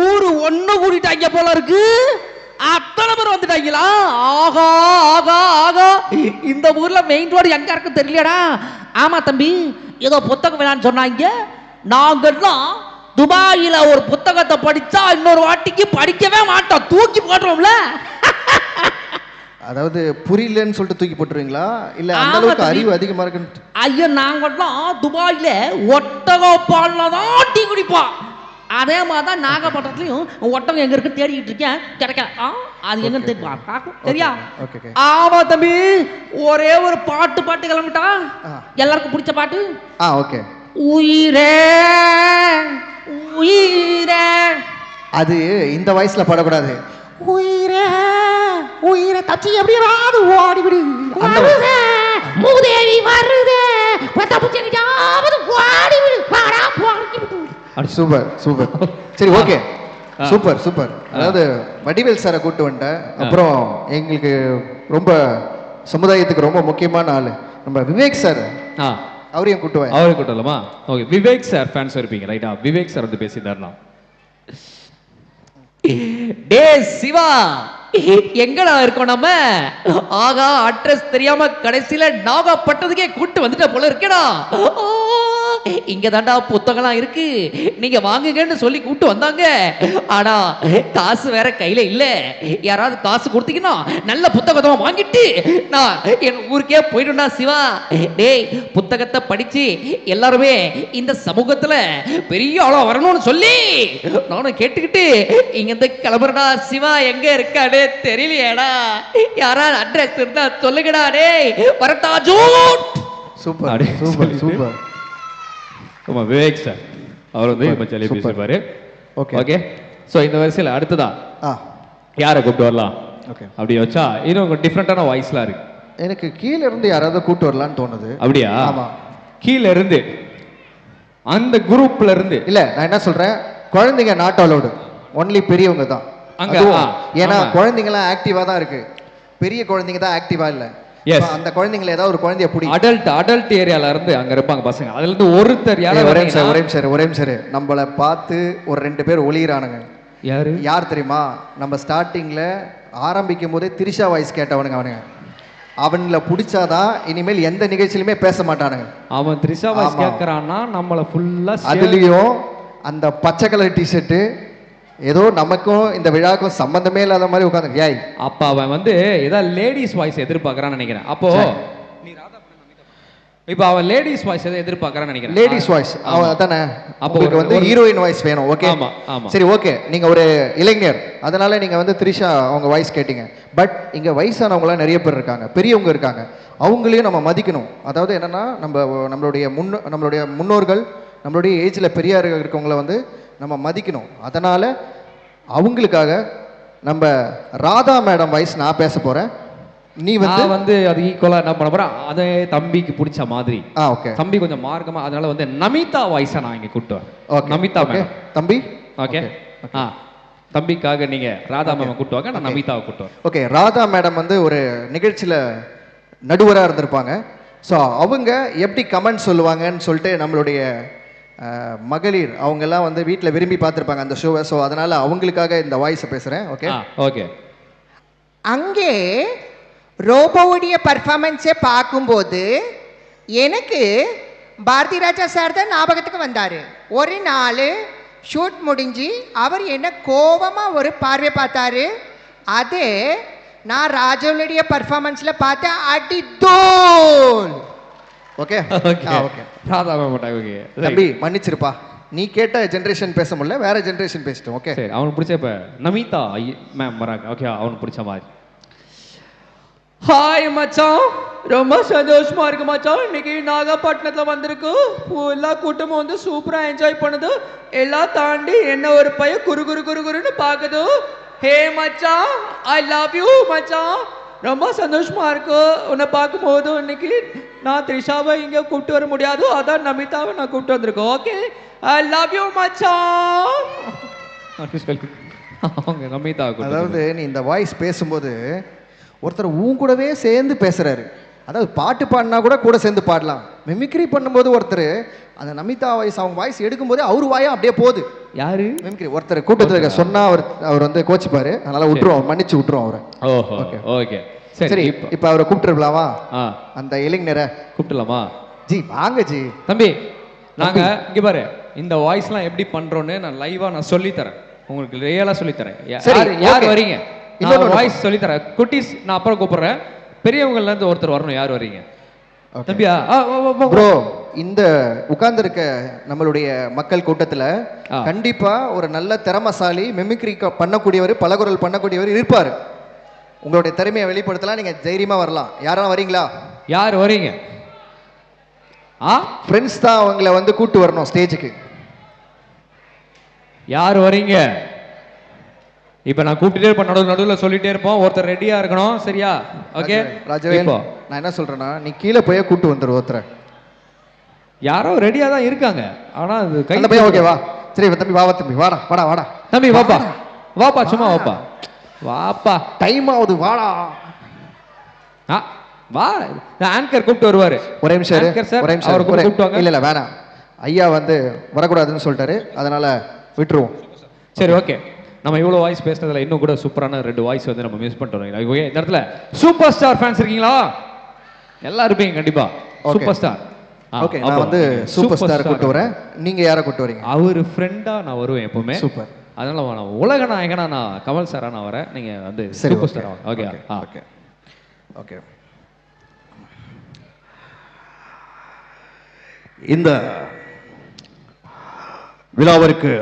ஊரு ஒண்ணு கூட்டிட்டாங்க போல இருக்கு. அத்தனை பேர் வந்துட்டாங்களா? ஆகா ஆகா ஆகா, இந்த ஊர்ல மெயின் ரோடு எங்க இருக்கு தெரியலடா. ஆமா தம்பி, ஏதோ புத்தகம் வேணான்னு சொன்னாங்க. நாங்கெல்லாம் துபாயில ஒரு புத்தகத்தை படிச்சா இன்னொரு வாட்டிக்கு படிக்கவே மாட்டோம், தூக்கி போட்டுருவோம்ல. அதாவது புரியலன்னு சொல்லிட்டு தூக்கி போட்டுருவீங்களா, இல்ல அந்த அளவுக்கு அறிவு அதிகமா இருக்குன்னு? ஐயா, நாங்கெல்லாம் துபாயில ஒட்டக பால்ல தான் டீ குடிப்போம். அதே மாதிரி தான் நாகப்பட்டினத்துலயும் ஒட்டகம் எங்க இருக்கு தேடிக்கிட்டு இருக்கேன், கிடைக்க அது எங்க தெரியா? ஆமா தம்பி, ஒரே ஒரு பாட்டு கிளம்பிட்டா எல்லாருக்கும் பிடிச்ச பாட்டு. ஓகே. உயிரே உயிரே, அது இந்த வயசுல பாடக்கூடாது. உயிரே உயிரை தச்சி எப்படியாவது ஓடிவிடு, மூதேவி வருது, சூப்பர் சூப்பர். சரி ஓகே, சூப்பர் சூப்பர். அதாவது வடிவேல் சாரை கூட்டு வந்துட்டேன். அப்புறம் எங்களுக்கு ரொம்ப சமுதாயத்துக்கு ரொம்ப முக்கியமான ஆளு நம்ம விவேக் சார், அவரையும் கூட்டுவேன். அவரையும் கூட்டலாமா? ஓகே, விவேக் சார் ஃபேன்ஸ் இருப்பீங்க ரைட்டா? விவேக் சார் வந்து பேசிட்டாருனா. டே சிவா, எங்கடா இருக்கோம் நம்ம? ஆகா, அட்ரஸ் தெரியாம கடைசியில நாகப்பட்டதுக்கே கூட்டு வந்துட்ட போல இருக்கேடா. இங்க தாண்டா புத்தகம்லாம் இருக்கு, நீங்க வாங்குங்கன்னு சொல்லி கூட்டு வந்தாங்க. ஆனா காசு வேற கையில இல்ல. யாராவது காசு கொடுத்தீங்கன்னா நல்ல புத்தகத்தை வாங்கிட்டு நான் என் ஊருக்கே போயிடும்டா சிவா. டேய், புத்தகத்தை படிச்சு எல்லாருமே இந்த சமூகத்துல பெரிய ஆளா வரணும்னு சொல்லி நானும் கேட்டுக்கிட்டு இங்க இருந்து கிளம்புறடா சிவா. எங்க இருக்காடே தெரியலையேடா, யாராவது அட்ரஸ் இருந்தா சொல்லுங்கடா. டேய் வரட்டா ஜூட். Super super super. ஆமா, விவேக் சார் அவர் வந்து இப்போ சொல்லி பேசிப்பாரு. Okay okay. ஸோ இந்த வரிசையில் அடுத்ததா யாரை கூப்பிட்டு வரலாம்? ஓகே, அப்படி வச்சா இன்னும் டிஃப்ரெண்டான வாய்ஸ்லாம் இருக்கு. எனக்கு கீழே இருந்து யாராவது கூப்பிட்டு வரலான்னு தோணுது. அப்படியா? ஆமா, கீழே இருந்து அந்த குரூப்ல இருந்து இல்ல. நான் என்ன சொல்றேன், குழந்தைங்க நாட் அலோடு, ஒன்லி பெரியவங்க தான் அங்க. ஏன்னா குழந்தைங்கலாம் ஆக்டிவா தான் இருக்கு, பெரிய குழந்தைங்க தான் ஆக்டிவா இல்ல. அந்த குழந்தைங்களை ஏதாவது ஒரு குழந்தைய புடி. அடல்ட் ஏரியால இருந்து அங்க இருப்பாங்க பசங்க, அதுல இருந்து ஒருத்தர் ஒரே நிமிஷம் நம்மள பார்த்து ஒரு 2 பேர் ஒளியிறானுங்க. யார் தெரியுமா? நம்ம ஸ்டார்டிங்ல ஆரம்பிக்கும் போதே திரிஷா வாய்ஸ் கேட்டவனுங்க. அவனுங்களை பிடிச்சாதான் இனிமேல் எந்த நிகழ்ச்சியிலுமே பேச மாட்டானுங்க. அவன் திரிஷா வாய்ஸ் கேட்கறான்னா நம்மள ஃபுல்லா, அதுலயும் அந்த பச்சை கலர் டிஷர்ட் ஏதோ நமக்கும் இந்த விழாவுக்கும் சம்பந்தமே இல்லாத மாதிரி உட்காந்து. ஏய், அப்ப அவன் வந்து ஏதாவது லேடிஸ் வாய்ஸ் எதிர்பார்க்கறான்னு நினைக்கிறேன். அப்போ இப்போ அவன் லேடிஸ் வாய்ஸ் எதை எதிர்பார்க்கறான்னு நினைக்கிறேன். லேடிஸ் வாய்ஸ் அதானே? அப்போ வந்து ஹீரோயின் வாய்ஸ் வேணும். ஓகே, சரி ஓகே. நீங்க ஒரு இளைஞர், அதனால நீங்க வந்து திரிஷா அவங்க வாய்ஸ் கேட்டீங்க. பட் இங்க வயசானவங்களாம் நிறைய பேர் இருக்காங்க, பெரியவங்க இருக்காங்க, அவங்களையும் நம்ம மதிக்கணும். அதாவது என்னன்னா, நம்மளுடைய முன்னோர்கள், நம்மளுடைய ஏஜ்ல பெரியார் இருக்கவங்கள வந்து நம்ம மதிக்கணும். அதனால அவங்களுக்காக நம்ம ராதா மேடம் வாய்ஸ் நான் பேச போறேன். நீ வந்து அது ஈக்குவலா என்ன பண்ண போற, அதே தம்பிக்கு பிடிச்ச மாதிரி. ஓகே, தம்பி கொஞ்சம் மார்க்கமா, அதனால வந்து நமிதா வாய்ஸா நான் இங்க கூட்டுவேன். நமிதா மேடம். தம்பி ஓகே. தம்பிக்காக நீங்க ராதா மேம் கூட்டுவாங்க, நான் நமிதாவை கூட்டுவேன். ஓகே, ராதா மேடம் வந்து ஒரு நிகழ்ச்சியில நடுவராக இருந்திருப்பாங்க. ஸோ அவங்க எப்படி கமெண்ட் சொல்லுவாங்கன்னு சொல்லிட்டு நம்மளுடைய மகளிர் அவங்கெல்லாம் வந்து வீட்டில் விரும்பி பார்த்துருப்பாங்க அந்த ஷோவை. ஸோ அதனால அவங்களுக்காக இந்த வாய்ஸை பேசுகிறேன். Okay okay. அங்கே ரோபோவுடைய பர்ஃபார்மன்ஸை பார்க்கும்போது எனக்கு பாரதி ராஜா சார் தான் ஞாபகத்துக்கு வந்தார். ஒரு நாள் ஷூட் முடிஞ்சு அவர் என்ன கோபமாக ஒரு பார்வை பார்த்தாரு. அதே நான் ராஜாவுடைய பர்ஃபார்மன்ஸில் பார்த்தேன், அடி தோல். Okay okay. Radha ma'am okay. தம்பி மன்னிச்சிருப்பா, நீ கேட்ட ஜென்ரேஷன் பேச முடியல, வேற ஜென்ரேஷன் பேசிட்டோம். ஓகே சரி, அவனுக்கு பிடிச்ச இப்போ நமிதா மேம் வராங்க. ஓகே, அவனுக்கு பிடிச்ச மாதிரி. ஹாய் மச்சான், ரொம்ப சந்தோஷமா இருக்கு மச்சான். இன்னைக்கு நாகப்பட்டினத்துல வந்திருக்கு, எல்லா கூட்டமும் வந்து சூப்பரா என்ஜாய் பண்ணுது. எல்லாம் தாண்டி என்ன ஒரு பையன் குரு குரு குரு குருன்னு பாக்குது. ஹே மச்சான், ஐ லவ் யூ மச்சான். ரொம்ப சந்தோஷமா இருக்கு உன்னை பார்க்கும்போது. இன்னைக்கு நான் த்ரிஷாவை இங்க கூப்பிட்டு வர முடியாது, அதான் நமிதாவை நான் கூப்பிட்டு வந்திருக்கேன். ஓகே, ஐ லவ் யூ மச்சான் அப்படின்னு சொல்லி அவங்க நமிதா. அதாவது நீ இந்த வாய்ஸ் பேசும்போது ஒருத்தர் உன் கூடவே சேர்ந்து பேசுறாரு. அதாவது பாட்டு பாடினா கூட சேர்ந்து பாடலாம். மிமிக்ரி பண்ணும்போது ஒருத்தர் அந்த நமிதா வாய்ஸ் அவங்க வாய்ஸ் எடுக்கும்போது அவர் வாயா அப்படியே போகுது. யாரு மிமிக்ரி ஒருத்தர் கூட்டத்தில் இருக்க சொன்னா அவர் வந்து கோச்சிப்பாரு, அதனால விட்டுருவோம், மன்னிச்சு விட்டுருவோம் அவரை. ஓஹோ ஓகே சரி. இப்ப அவரை கூப்பிட்டுருக்கலாமா? ஆ அந்த இளைஞரை கூப்பிடலாமா? ஜி வாங்க ஜி. தம்பி நாங்க இங்க பாரு, இந்த வாய்ஸ்லாம் எப்படி பண்றோன்னு நான் லைவா நான் சொல்லி தரேன், உங்களுக்கு ரியலா சொல்லி தரேன். யார் வரீங்க? இன்னொரு வாய்ஸ் சொல்லி தரேன். குட்டீஸ் நான் அப்புறம் கூப்பிடுறேன். பெரியவங்கல இருந்து ஒருத்தர் வரணும். யார் வரீங்க தம்பியா? ப்ரோ, இந்த உட்கார்ந்துருக்க நம்மளுடைய மக்கள் கூட்டத்துல கண்டிப்பா ஒரு நல்ல திறமசாலி மிமிக்ரி பண்ணக்கூடியவர், பலகுரல் பண்ணக்கூடியவர் இருப்பாரு. உங்களுடைய திறமையை வெளிப்படுத்தலாம், நீங்க தைரியமா வரலாம். யாரெல்லாம் வரீங்களா? யார் வரீங்க? ஃப்ரெண்ட்ஸ் தான் அவங்கள வந்து கூட்டு வரணும் ஸ்டேஜுக்கு. யார் வரீங்க? இப்ப நான் கூப்பிட்டுட்டே இருப்பேன், நடுவில் சொல்லிட்டே இருப்போம், ஒருத்தர் ரெடியா இருக்கணும். சரியா? ஓகே ராஜவேல், நான் என்ன சொல்றேன்னா நீ கீழே போய் கூட்டு வந்துரு ஒருத்தர். யாரோ ரெடியா தான் இருக்காங்க, ஆனா அது கையில போய் ஓகேவா? சரி தம்பி வா தம்பி, வாடா வாடா வாடா தம்பி, வாப்பா வாப்பா, சும்மா வாப்பா வாப்பா, டைம் ஆகுது வாடா. வா, ஆங்கர் கூப்பிட்டு வருவாரு. ஒரே நிமிஷம் ஒரே நிமிஷம். இல்ல வேணாம், ஐயா வந்து வரக்கூடாதுன்னு சொல்லிட்டாரு, அதனால விட்டுருவோம். சரி ஓகே, நம்ம இவ்வளோ வாய்ஸ் பேசுனதுல இன்னும் கூட சூப்பரான 2 வாய்ஸ் வந்து நம்ம மிஸ் பண்ணிட்டு வரோம். இந்த இடத்துல சூப்பர் ஸ்டார் ஃபேன்ஸ் இருக்கீங்களா? எல்லாம் இருப்பீங்க கண்டிப்பா. Super star. ஓகே, நான் வந்து சூப்பர் ஸ்டார் கூப்பிட்டு வரேன். நீங்க யாரை கூப்பிட்டு வரீங்க? அவர் ஃப்ரெண்டா நான் வருவேன் எப்பவுமே. சூப்பர். அதனால நான் உலக நாயகனா நான் கமல் சாரா நான் வரேன், நீங்க வந்து சூப்பர் ஸ்டார் வாங்க. Okay okay okay. இந்த விழாவிற்கு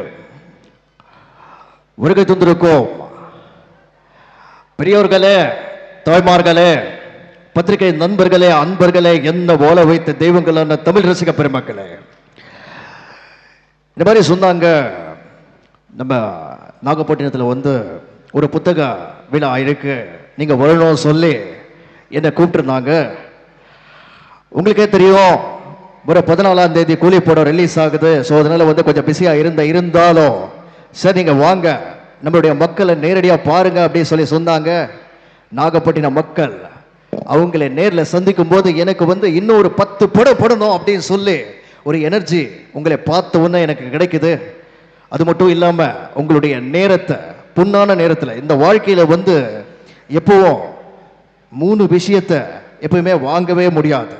வருகை தந்திருக்கோம் பெரியவர்களே, தாய்மார்களே, பத்திரிகை நண்பர்களே, அன்பர்களே, என்ன ஓல வைத்த தெய்வங்களான தமிழ் ரசிக பெருமக்களே, இந்த மாதிரி சொன்னாங்க. நம்ம நாகப்பட்டினத்தில் வந்து ஒரு புத்தக விழா இருக்கு, நீங்க வரணும் சொல்லி என்னை கூப்பிட்டுருந்தாங்க. உங்களுக்கே தெரியும், ஒரு 14ஆம் தேதி கூலி படம் ரிலீஸ் ஆகுது. ஸோ அதனால வந்து கொஞ்சம் பிஸியா இருந்தாலும் சரி நீங்க வாங்க, நம்மளுடைய மக்களை நேரடியா பாருங்க அப்படின்னு சொல்லி சொன்னாங்க. நாகப்பட்டினம் மக்கள் அவங்களை நேரில் சந்திக்கும் போது எனக்கு வந்து இன்னும் ஒரு 10 படம் போடணும் அப்படின்னு சொல்லி ஒரு எனர்ஜி உங்களை பார்த்த உடனே எனக்கு கிடைக்குது. அது மட்டும் இல்லாம உங்களுடைய நேரத்தை, பொன்னான நேரத்தில், இந்த வாழ்க்கையில வந்து எப்பவும் 3 விஷயத்தை எப்பவுமே வாங்கவே முடியாது.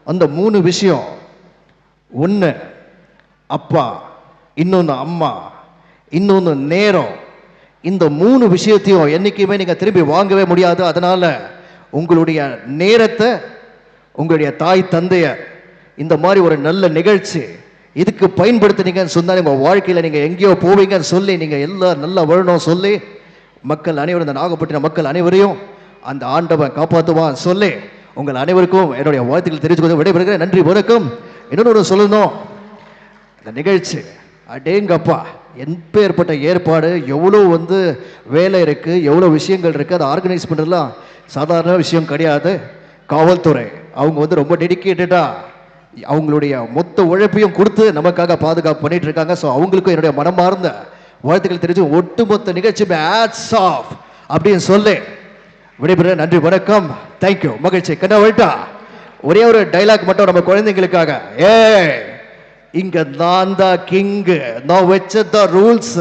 அந்த 3 விஷயம், ஒன்று அப்பா, இன்னொன்று அம்மா, இன்னொன்று நேரம். இந்த 3 விஷயத்தையும் என்னைக்குமே நீங்க திரும்பி வாங்கவே முடியாது. அதனால உங்களுடைய நேரத்தை, உங்களுடைய தாய் தந்தையர் இந்த மாதிரி ஒரு நல்ல நிகழ்ச்சி இதுக்கு பயன்படுத்தினீங்கன்னு சொன்னா உங்க வாழ்க்கையில நீங்க எங்கேயோ போவீங்கன்னு சொல்லி, நீங்க எல்லாம் நல்லா வரணும் சொல்லி, மக்கள் அனைவரும், இந்த நாகப்பட்டினம் மக்கள் அனைவரையும் அந்த ஆண்டவன் காப்பாற்றுவான் சொல்லி உங்கள் அனைவருக்கும் என்னுடைய வாழ்த்துக்கள் தெரிவித்துக்கொண்டு விடைபெறுகிறேன். நன்றி, வணக்கம். இன்னொன்று சொல்லணும், இந்த நிகழ்ச்சி அடேங்கப்பா எப்பேற்பட்ட ஏற்பாடு, எவ்வளோ வந்து வேலை இருக்கு, எவ்வளோ விஷயங்கள் இருக்கு, அதை ஆர்கனைஸ் பண்ணுறதுலாம் சாதாரண விஷயம் கிடையாது. காவல்துறை அவங்க வந்து ரொம்ப டெடிக்கேட்டடா அவங்களுடைய மொத்த உழைப்பையும் கொடுத்து நமக்காக பாதுகாப்பு பண்ணிட்டு இருக்காங்க. ஸோ அவங்களுக்கும் என்னுடைய மனமார்ந்த வாழ்த்துக்கள் தெரிஞ்சு ஒட்டுமொத்த நிகழ்ச்சியுமே ஹேட்ஸ் ஆஃப் அப்படின்னு சொல்லி விடைபெற. நன்றி, வணக்கம், தேங்க்யூ, மகிழ்ச்சி. கண்ணா வல்ட்டா ஒரே ஒரு டைலாக் மட்டும் நம்ம குழந்தைங்களுக்காக. இங்க நான் தான் கிங்கு, நான் வச்சத ரூல்ஸ்,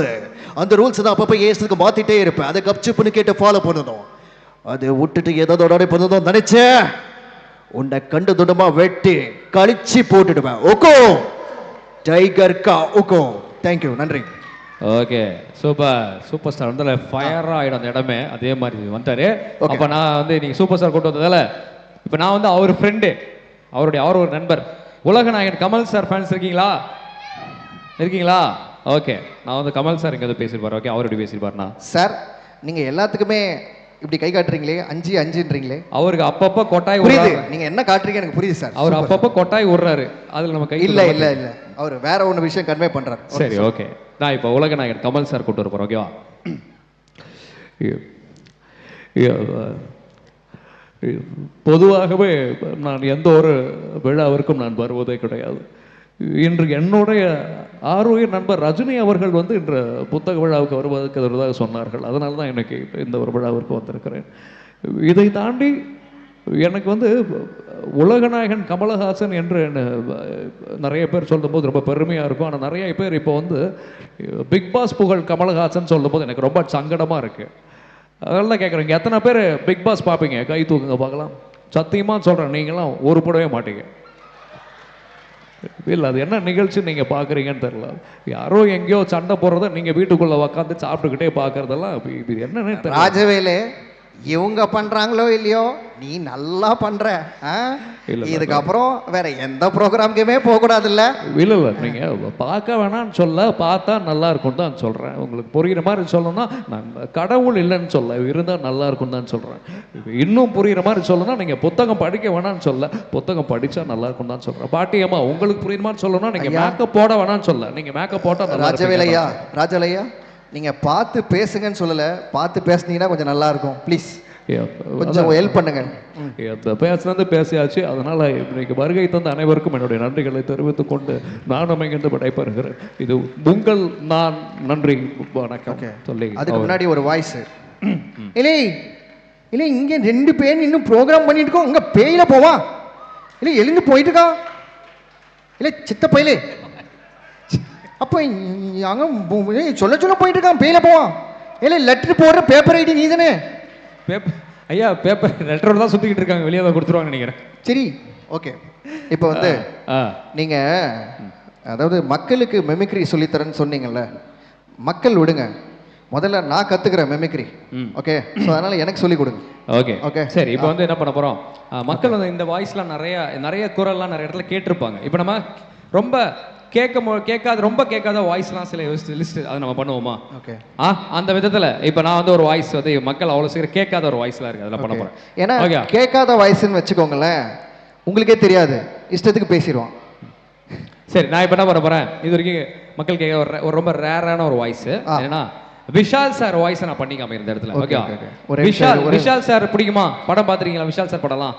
அந்த ரூல்ஸ் தான் அப்பப்போ ஏசுக்கு மாத்திட்டே இருப்பேன். அதை கப்சிப்புன்னு கேட்டு ஃபாலோ பண்ணணும். அதை விட்டுட்டு ஏதோட பண்ணதும் நினைச்சேன், உன்னை கண்டு துண்டமா வெட்டி கழிச்சு போட்டுடுவேன். ஓகோ டைகர் கா ஓகோ. தேங்க்யூ, நன்றி. ஓகே, சூப்பர் ஸ்டார் வந்து ஃபயர் ஆகிடும் அந்த இடமே. அதே மாதிரி வந்துட்டாரு. அப்போ நான் வந்து நீங்கள் சூப்பர் ஸ்டார் கூட்டு வந்ததால இப்போ நான் வந்து அவர் ஃப்ரெண்டு, அவர் ஒரு நண்பர், உலக நாயகன் கமல் சார் ஃபேன்ஸ் இருக்கீங்களா? ஓகே, நான் வந்து கமல் சார் இங்கே பேசியிருப்பார். ஓகே, அவர் எப்படி பேசியிருப்பாருண்ணா? சார், நீங்கள் எல்லாத்துக்குமே இப்படி கை காட்டுறீங்களே, 5-5ன்றீங்களே. அவருக்கு அப்பப்போ கொட்டாய் புரியுது, நீங்க என்ன காட்டுறீங்க எனக்கு புரியுது சார். அவர் அப்பப்போ கொட்டாய் விடுறாரு, அதுல நம்ம கை இல்ல அவர் வேற ஒன்று விஷயம் கன்வே பண்றாரு. சரி ஓகே, நான் இப்போ உலக நாயகன் கமல் சார் கூட்டு வரப்போறேன். ஓகேவா? பொதுவாகவே நான் எந்த ஒரு விழாவிற்கும் நான் வருவதே கிடையாது. இன்று என்னுடைய ஆரோக்கிய நண்பர் ரஜினி அவர்கள் வந்து இன்று புத்தக விழாவுக்கு வருவதற்கு சொன்னார்கள். அதனால தான் எனக்கு இந்த ஒரு விழாவிற்கு வந்திருக்கிறேன். இதை தாண்டி எனக்கு வந்து உலகநாயகன் கமலஹாசன் என்று நிறைய பேர் சொல்லும்போது ரொம்ப பெருமையாக இருக்கும். ஆனால் நிறைய பேர் இப்போ வந்து பிக் பாஸ் புகழ் கமலஹாசன் சொல்லும்போது எனக்கு ரொம்ப சங்கடமாக இருக்குது. அதனால கேட்குறேங்க, எத்தனை பேர் பிக் பாஸ் பார்ப்பீங்க? கை தூக்குங்க பார்க்கலாம். சத்தியமாக சொல்கிறேன், நீங்களாம் ஒரு போடவே மாட்டீங்க. இல்லை, அது என்ன நிகழ்ச்சி நீங்கள் பார்க்குறீங்கன்னு தெரியல. யாரோ எங்கேயோ சண்டை போடுறத நீங்கள் வீட்டுக்குள்ளே உக்காந்து சாப்பிட்டுக்கிட்டே பார்க்குறதெல்லாம் இது என்னன்னு தெரியல. ராஜவேலு, இவங்க பண்றாங்களோ இல்லையோ, நீ நல்லா பண்ற. இதுக்கப்புறம் வேற எந்த ப்ரோக்ராமுக்குமே போக கூடாது. இல்ல இல்ல நீங்க பார்க்க வேணாம்னு சொல்ல, பார்த்தா நல்லா இருக்கும் தான் சொல்றேன். உங்களுக்கு புரியுற மாதிரி சொல்லணும்னா, நான் கடவுள் இல்லைன்னு சொல்ல, இருந்தா நல்லா இருக்கும் தான் சொல்றேன். இன்னும் புரியுற மாதிரி சொல்லணும்னா, நீங்க புத்தகம் படிக்க வேணாம்னு சொல்ல, புத்தகம் படிச்சா நல்லா இருக்கும் தான் சொல்றேன். பாட்டியம்மா, உங்களுக்கு புரியுற மாதிரி சொல்லணும்னா, நீங்க மேக்கப் போட வேணாம்னு சொல்ல, நீங்க மேக்கப் போட்டா நல்லா. ராஜவேலையா, ராஜவேலையா, நீங்க பார்த்து பேசுங்கன்னு சொல்லல, பார்த்து பேசுனீங்கன்னா கொஞ்சம் நல்லா இருக்கும். ப்ளீஸ் கொஞ்சம் ஹெல்ப் பண்ணுங்க. பேசுனது பேசியாச்சு. அதனால இன்னைக்கு வருகை தந்த அனைவருக்கும் என்னுடைய நன்றிகளை தெரிவித்துக் கொண்டு நானும் இங்கிருந்து விடைபெறுகிறேன். இது உங்கள் நான் நன்றி வணக்கம் சொல்லி. அதுக்கு முன்னாடி ஒரு வாய்ஸ். இல்லை இல்லை, இங்க 2 பேர் இன்னும் ப்ரோக்ராம் பண்ணிட்டு இருக்கோம். இங்க பேயில போவா இல்லை, எழுந்து போயிட்டு இருக்கா. இல்லை சித்த பயிலே, அப்போ அங்கே சொல்ல சொல்ல போயிட்டு இருக்கான். பேயில போவான். இல்லை லெட்டர் போடுற பேப்பர் ஐடி நீ தானே? ஐயா, பேப்பர் லெட்டரோட தான் சுற்றிக்கிட்டு இருக்காங்க, வெளியே தான் கொடுத்துருவாங்க நினைக்கிறேன். சரி, ஓகே. இப்போ வந்து நீங்க அதாவது மக்களுக்கு மெமிக்ரி சொல்லித்தரேன்னு சொன்னீங்கல்ல, மக்கள் விடுங்க, முதல்ல நான் கத்துக்கிறேன் மெமிக்ரி. ஓகே, ஸோ அதனால எனக்கு சொல்லி கொடுங்க. ஓகே ஓகே சரி. இப்போ வந்து என்ன பண்ண போறோம், மக்கள் வந்து இந்த வாய்ஸ்லாம் நிறைய குரல்லாம் நிறைய இடத்துல கேட்டிருப்பாங்க. இப்போ நம்ம ரொம்ப கேட்காத ரொம்ப கேட்காத வாய்ஸ்லாம் சில லிஸ்ட் அதை நம்ம பண்ணுவோமா? ஓகே. அந்த விதத்தில் இப்போ நான் வந்து ஒரு வாய்ஸ் வந்து மக்கள் அவ்வளோ சீக்கிரம் கேட்காத ஒரு வாய்ஸ்லாம் இருக்குது, அதில் பண்ண போகிறேன். ஏன்னா கேட்காத வாய்ஸ்ன்னு வச்சுக்கோங்களேன், உங்களுக்கே தெரியாது, இஷ்டத்துக்கு பேசிடுவான். சரி, நான் இப்போ என்ன பண்ண போகிறேன், இது வரைக்கும் மக்கள் கேட்க ஒரு ரொம்ப ரேரான ஒரு வாய்ஸ் என்னன்னா, விஷால் சார் வாய்ஸை நான் பண்ணி காமிக்கிறேன் இந்த இடத்துல. ஓகே, விஷால் சார் பிடிக்குமா? படம் பார்த்துருக்கீங்களா விஷால் சார் படம்லாம்?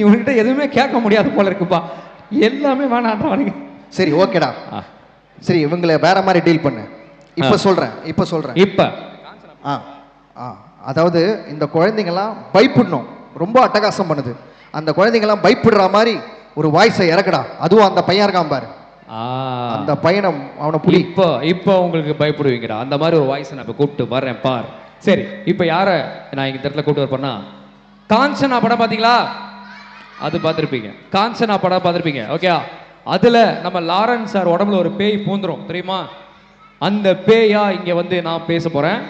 இவன்கிட்ட எதுவுமே கேட்க முடியாது போல இருக்குப்பா, எல்லாமே வேணான்றானுங்க. சரி ஓகேடா, சரி இவங்களை வேற மாதிரி டீல் பண்ணு. இப்போ சொல்றேன். இப்போ அதாவது இந்த குழந்தைங்கலாம் பயப்படணும், ரொம்ப அட்டகாசம் பண்ணுது. அந்த குழந்தைங்கலாம் பயப்படுற மாதிரி ஒரு வாய்ஸை இறக்குடா. அதுவும் அந்த பையன் இருக்கான் பாரு, அந்த பையனை அவனை புடி. இப்போ உங்களுக்கு பயப்படுவீங்கடா, அந்த மாதிரி ஒரு வாய்ஸை நான் இப்போ கூப்பிட்டு வர்றேன் பார். சரி, இப்போ யாரை நான் இந்த இடத்துல கூப்பிட்டு வரப்போனா, காஞ்சனா படம் பார்த்தீங்களா? அது பார்த்துருப்பீங்க. காஞ்சனா படம் பார்த்துருப்பீங்க. ஓகே, அதில் நம்ம லாரன்ஸ் சார் உடம்புல ஒரு பேய் பூந்துரும் தெரியுமா? அந்த பேயா இங்கே வந்து நான் பேச போகிறேன்.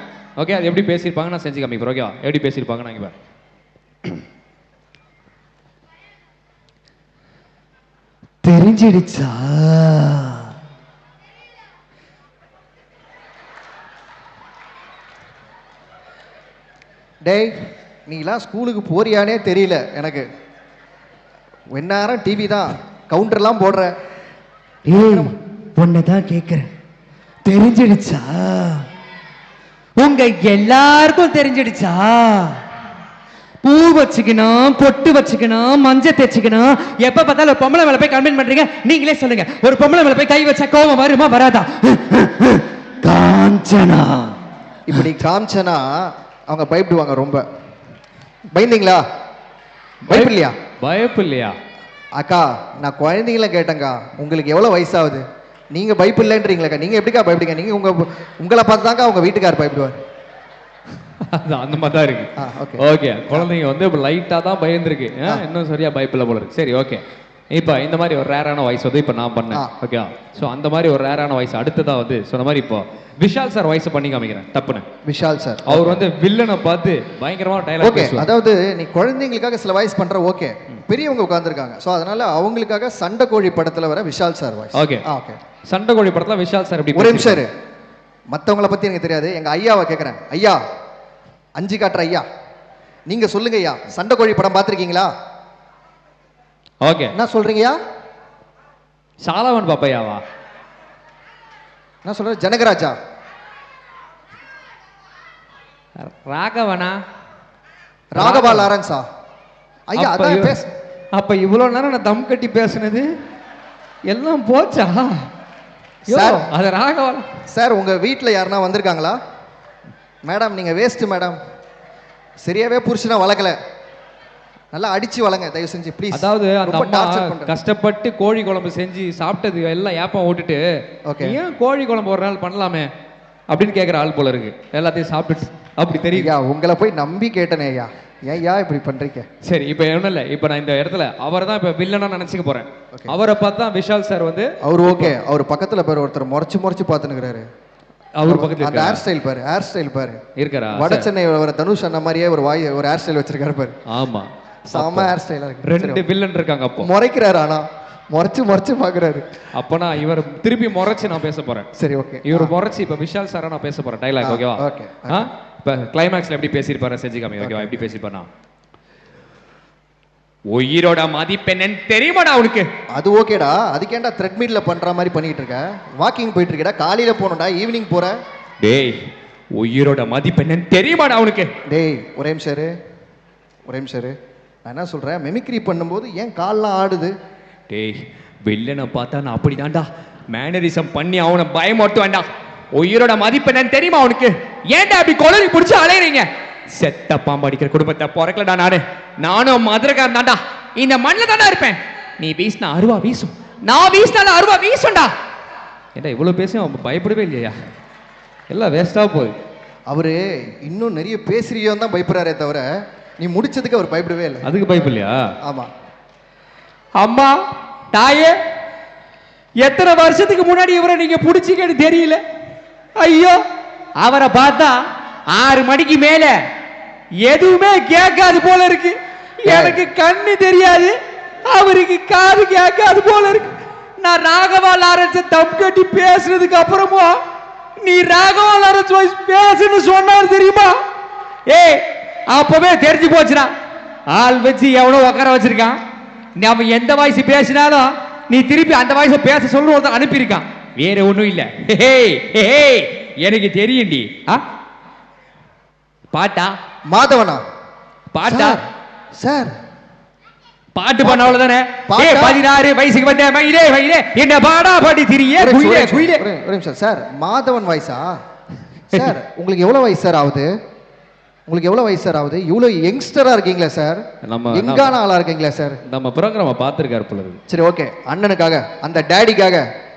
ஓகே, அது எப்படி பேசியிருப்பாங்க நான் செஞ்சு காமிக்கிறேன். ஓகே, எப்படி பேசியிருப்பாங்க நான் இங்கே தெரிஞ்சிடுச்சா? டேய், நீலாம் ஸ்கூலுக்கு போறியானே தெரியல எனக்கு. எந்நேரம் டிவி தான், கவுண்டர்லாம் போடுற. உன்னதான் கேட்கிறேன், தெரிஞ்சிடுச்சா? உங்க எல்லாருக்கும் தெரிஞ்சிடுச்சா? பூ வச்சுக்கணும், பொட்டு வச்சுக்கணும், மஞ்சள் தேய்ச்சிக்கணும். எப்ப பார்த்தாலும் பொம்பளை மேல போய் கம்ப்ளைண்ட் பண்றீங்க. நீங்களே சொல்லுங்க, ஒரு பொம்பளை மேல போய் கை வச்சா கோபம் வருமா வராதா? காஞ்சனா, இப்படி காஞ்சனா அவங்க பயப்படுவாங்க. ரொம்ப பயந்தீங்களா? பயப்பில்லையா? அக்கா, நான் குழந்தைங்கள கேட்டேங்க்கா, உங்களுக்கு எவ்வளவு வயசாகுது? நீங்க பயப்பில்லைன்றீங்களா? நீங்க எப்படிக்கா பயப்படுங்க? நீங்க உங்களை பார்த்து தாங்க உங்க வீட்டுக்காரர் பயப்படுவார். அந்த மாதிரி தான் இருக்கு. ஓகே, குழந்தைங்க வந்து இப்போ லைட்டாக தான் பயந்துருக்கு, இன்னும் சரியா பயப்பில்லை போல இருக்கு. சரி, ஓகே. இப்போ இந்த மாதிரி ஒரு ரேரான வாய்ஸ் வந்து இப்போ நான் பண்ணேன். ஓகே, ஸோ அந்த மாதிரி ஒரு ரேரான வாய்ஸ் அடுத்ததாக வந்து சொன்ன மாதிரி இப்போ விஷால் சார் வாய்ஸ் பண்ணி காமிக்கிறேன். தப்புன்னு விஷால் சார் அவர் வந்து வில்லனை பார்த்து பயங்கரமா டைலாக். ஓகே, அதாவது நீ குழந்தைங்களுக்காக சில வாய்ஸ் பண்ற. ஓகே, பெரியவங்க உட்கார்ந்துருக்காங்க, ஸோ அதனால அவங்களுக்காக சண்டை கோழி படத்துல வர Vishal sir voice. Okay okay, சண்டை கோழி படத்துல விஷால் சார் எப்படி? ஒரு நிமிஷம், மற்றவங்கள பத்தி எனக்கு தெரியாது, எங்க ஐயாவை கேட்கறேன். ஐயா, 5 காட்டுற ஐயா, நீங்க சொல்லுங்க ஐயா, சண்டை கோழி படம் பார்த்துருக்கீங்களா? ஓகே, என்ன சொல்றீங்கய்யா? சாலவன் பாப்பையாவா? என்ன சொல்ற? ஜனகராஜா? ராகவனா? ராகவா லாரன்ஸா? ஐயா அப்ப அதான் இவ- பேச. அப்ப இவ்வளவு நேரம் நான் தம் கட்டி பேசுனது எல்லாம் போச்சா? யோ, சார். அது ராகவா. சார் உங்க வீட்டில் யாருன்னா வந்திருக்காங்களா? மேடம் நீங்க வேஸ்ட் மேடம். சரியாவே புருஷனை வளர்க்கல. நல்லா அடிச்சு வளங்க தயவு செஞ்சு ப்ளீஸ். அதாவது அந்த ரொம்ப அம்மா டார்ச்சர் பண்றேன். கஷ்டப்பட்டு கோழி குழம்பு செஞ்சு சாப்பிட்டது எல்லாம் ஏப்பம் ஓட்டுட்டு Okay. ஏன் கோழி குழம்பு ஒரு நாள் பண்ணலாமே அப்படின்னு கேட்குற ஆள் போல இருக்கு. எல்லாத்தையும் சாப்பிட்டு அப்படி தெரியுது. ஐயா உங்களை போய் நம்பி கேட்டனே ஐயா. ஏன்யா இப்படி பண்றீங்க? சரி இப்போ ஒன்றும் இல்லை, இப்போ நான் இந்த இடத்துல அவரை தான் இப்போ வில்லனா நினச்சிக்க போறேன். Okay. அவரை பார்த்தா விஷால் சார் வந்து அவர் ஓகே. அவர் பக்கத்துல பாரு ஒருத்தர் முறைச்சு பார்த்துனுக்குறாரு. அவர் பக்கத்துல அந்த இருக்காரா? ஹேர் ஸ்டைல் பாரு, ஹேர் ஸ்டைல் பாரு. இருக்காரா? வட சரி. சென்னை வர தனுஷ் அண்ணா மாதிரியே ஒரு ஒரு ஹேர் ஸ்டைல் வச்சிருக்காரு பாரு. ஆமா, செம ஹேர் ஸ்டைலா இருக்கு. ரெண்டு வில்லன் இருக்காங்க. அப்போ முறைக்கிறாரு ஆனா முறைச்சு பாக்குறாரு. அப்போ நான் இவர் திருப்பி முறைச்சு நான் பேச போறேன். சரி ஓகே. இவர் முறைச்சு இப்போ விஷால் சாரா நான் பேச போறேன் டைலாக். ஓகேவா? okay, இப்போ கிளைமேக்ஸ்ல எப்படி பேசியிருப்பாரு செஞ்சுக்காமி. ஓகேவா? எப்படி பேசியிருப்பாரு? உயிரோட மதிப்பெண்ணு தெரியுமாடா உனக்கு? அது ஓகேடா. அதுக்கேண்டா த்ரெட்மில்ல பண்ற மாதிரி பண்ணிட்டு இருக்க? வாக்கிங் போயிட்டு இருக்கடா. காலையில போனடா, ஈவினிங் போற. டேய், உயிரோட மதிப்பெண்ணு தெரியுமாடா உனக்கு? டேய் ஒரே நிமிஷம் இரு. நான் என்ன சொல்றேன், மெமிக்ரி பண்ணும்போது ஏன் கால்லாம் ஆடுது? டேய், வில்லனை பார்த்தா நான் அப்படிதான்டா மேனரிசம் பண்ணி அவனை பயமோட்டுவேன்டா. உயிரோட மதிப்பெண்ணு தெரியுமா உனக்கு? ஏன்டா அப்படி கொலரி பிடிச்சி அலையறீங்க? செத்த பாம்பு அடிக்கிற குடும்பத்தை பிறக்கலடா நானும் மதுரக்காரன் தான்டா. இந்த மண்ணில் தான்டா இருப்பேன். நீ வீசினா அருவா வீசும், நான் வீசினாலும் அருவா வீசும்டா. ஏண்டா இவ்வளவு பேசி அவன் பயப்படவே இல்லையா? எல்லாம் வேஸ்டா போகுது. அவரு இன்னும் நிறைய பேசுறியோன்னு தான் பயப்படுறாரே தவிர நீ முடிச்சதுக்கு அவர் பயப்படவே இல்லை. அதுக்கு பயப்படலையா? ஆமா. அம்மா தாயே, எத்தனை வருஷத்துக்கு முன்னாடி இவரை நீங்க புடிச்சிக்கன்னு தெரியல. ஐயோ, அவரை பார்த்தா 6 மணிக்கு மேல எதுவுமே கேட்காது போல இருக்கு. எனக்கு கண்ணு தெரியாது, அவருக்கு காது கேட்காது போல இருக்கு. நான் ராகவா லாரன்ஸ் தம் கட்டி பேசுறதுக்கு அப்புறமும் நீ ராகவா லாரன்ஸ் வாய்ஸ் பேசுன்னு சொன்னாரு தெரியுமா? ஏய், அப்பவே தெரிஞ்சு போச்சுடா. ஆள் வச்சு எவனோ உட்கார வச்சிருக்கான். நாம எந்த வாய்ஸ் பேசினாலும் நீ திருப்பி அந்த வாய்ஸை பேச சொல்லு ஒருத்தன் அனுப்பியிருக்கான். வேற ஒண்ணும் இல்ல. எனக்கு தெரியும்டி. பாட்டா மாதவனா? பாட்டா சார் பாட்டு பண்ண அவ்வளவுதானே? பாட்டா? 16 வயசுக்கு வந்த மயிலே மயிலே என்ன பாடா பாடி திரியே குயிலே குயிலே. ஒரு நிமிஷம் சார். மாதவன் வாய்ஸா சார்? உங்களுக்கு எவ்வளவு வயசு சார் ஆகுது? இவ்வளவு யங்ஸ்டரா இருக்கீங்களா சார்? எங்கான ஆளா இருக்கீங்களா சார்? நம்ம ப்ரோக்ராம பாத்துருக்காரு போல இருக்கு. சரி ஓகே. அண்ணனுக்காக, அந்த டேடிக்காக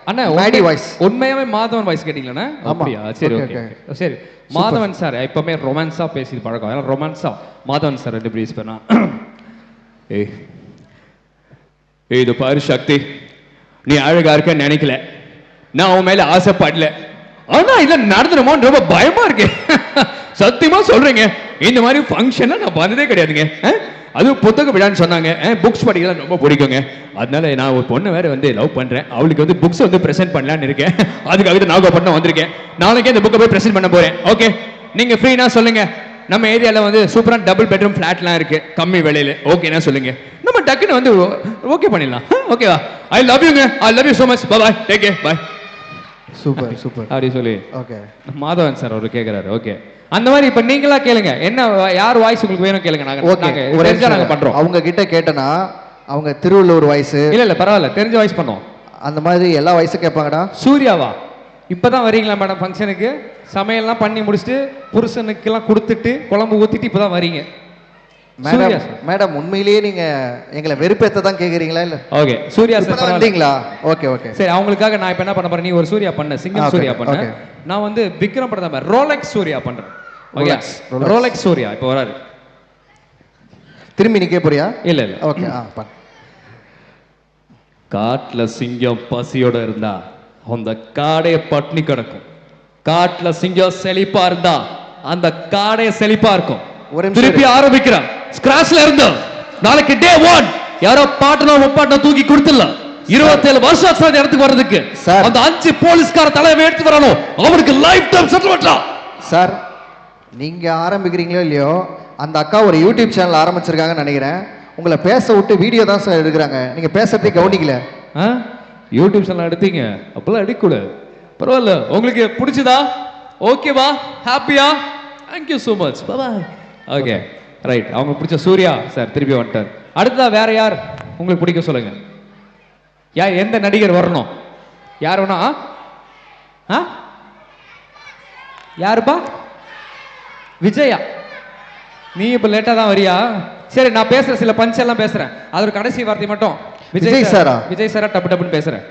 அண்ணா மேடி வாய்ஸ். உண்மையாவே மாதவன் வாய்ஸ் கேட்டீங்களா? அப்படியா? சரி ஓகே. சரி, மாதவன் சார் எப்பவுமே ரொமான்ஸா பேசி பழக்கம். ஏன்னா ரொமான்ஸா மாதவன் சார் ரெண்டு ப்ளீஸ் பண்ணா. ஏய் இது பாரு சக்தி, நீ அழகா இருக்க நினைக்கல, நான் உன் மேல ஆசைப்படல. ஆனா இல்ல நடந்துருமோன்னு ரொம்ப பயமா இருக்கு. சத்தியமா சொல்றீங்க, இந்த மாதிரி ஃபங்க்ஷன்ல நான் வந்ததே கிடையாதுங்க. அது புத்தக விழான்னு சொன்னாங்க. புக்ஸ் படிக்கலாம் ரொம்ப பிடிக்குங்க. அதனால நான் ஒரு பொண்ணு வேற வந்து லவ் பண்றேன். அவளுக்கு வந்து புக்ஸ் வந்து பிரசென்ட் பண்ணலான்னு இருக்கேன். அதுக்காக நாகப்பட்டினம் வந்திருக்கேன். நாளைக்கே இந்த புக்கை போய் பிரசென்ட் பண்ண போறேன். ஓகே, நீங்க ஃப்ரீனா சொல்லுங்க. நம்ம ஏரியால வந்து சூப்பரான டபுள் பெட்ரூம் ஃபிளாட்லாம் இருக்கு கம்மி விலையில. ஓகேனா சொல்லுங்க, நம்ம டக்குன்னு வந்து ஓகே பண்ணிடலாம். ஓகேவா? ஐ லவ் யூங்க. I love you so much. Bye bye. Take care. Bye. Super அப்படி சொல்லி ஓகே. மாதவன் சார் அவரு கேக்குறாரு. ஓகே, அந்த மாதிரி இப்ப நீங்களா கேளுங்க. என்ன யார் வாய்ஸ் உங்களுக்கு வேணும் கேளுங்க. நாங்க பண்றோம். அவங்க கிட்ட கேட்டனா அவங்க திருவள்ளூர் வாய்ஸ். இல்ல பரவாயில்ல, தெரிஞ்ச வாய்ஸ் பண்ணுவோம். அந்த மாதிரி எல்லா வாய்ஸும் கேட்பாங்கடா. சூர்யாவா? இப்பதான் வரீங்களா மேடம் ஃபங்க்ஷனுக்கு? சமையல்லாம் பண்ணி முடிச்சுட்டு புருஷனுக்கெல்லாம் கொடுத்துட்டு குழம்பு ஊத்திட்டு இப்பதான் வரீங்க. மேடம் உண்மையிலேயே நீங்க எங்களை வெறுப்பேத்த தான் கேக்குறீங்களா? இல்ல ஓகே, சூர்யா சார் வந்தீங்களா? Okay okay. சரி, அவங்களுக்காக நான் இப்ப என்ன பண்ண போறேன், நீ ஒரு சூர்யா பண்ண, சிங்கம் சூர்யா பண்ண. நான் வந்து விக்ரம் படத்தை ரோலெக்ஸ் சூர்யா பண்றேன். ஓகே, ரோலெக்ஸ் சூர்யா இப்ப வராரு. திரும்பி நிக்க போறியா? இல்ல ஓகே. காட்டுல சிங்கம் பசியோட இருந்தா அந்த காடே பட்னி கிடக்கும். காட்டுல சிங்கம் செழிப்பா இருந்தா அந்த காடே செழிப்பா இருக்கும். திருப்பி ஆரம்பிக்கிறேன். ஸ்கிராச்ல இருந்தோம். நாளைக்கு டே 1 யாரோ பாட்டனும் முப்பாட்டனும் தூக்கி கொடுத்துடலாம். 27 வருஷம் ஆச்சு இடத்துக்கு வர்றதுக்கு. அந்த 5 போலீஸ்கார தலைமை எடுத்து வரணும். அவனுக்கு லைஃப் டைம் செட்டில்மென்ட். சார் நீங்க ஆரம்பிக்கிறீங்களோ இல்லையோ, அந்த அக்கா ஒரு யூடியூப் சேனல் ஆரம்பிச்சிருக்காங்கன்னு நினைக்கிறேன். உங்களை பேச விட்டு வீடியோ தான் சார் எடுக்கிறாங்க. நீங்க பேசுறதே கவனிக்கல. யூடியூப் சேனல் எடுத்தீங்க, அப்பெல்லாம் எடுக்கக்கூடாது. பரவாயில்ல, உங்களுக்கு பிடிச்சதா? ஓகேவா? ஹாப்பியா? Thank you so much bye. Okay right, அவங்க பிடிச்ச சூர்யா சார் திருப்பி வந்துட்டார். அடுத்ததா வேற யார் உங்களுக்கு பிடிக்க சொல்லுங்க. யார், எந்த நடிகர் வரணும்? யார் வேணா? யாருப்பா? விஜயா. நீ இப்ப லேட்டா தான் வரியா? சரி, நான் பேசுற சில பஞ்ச் எல்லாம் பேசுறேன், அது ஒரு கடைசி வார்த்தை மட்டும். விஜய் சாரா? விஜய் சாரா டப்பு டப்புன்னு பேசுறேன்.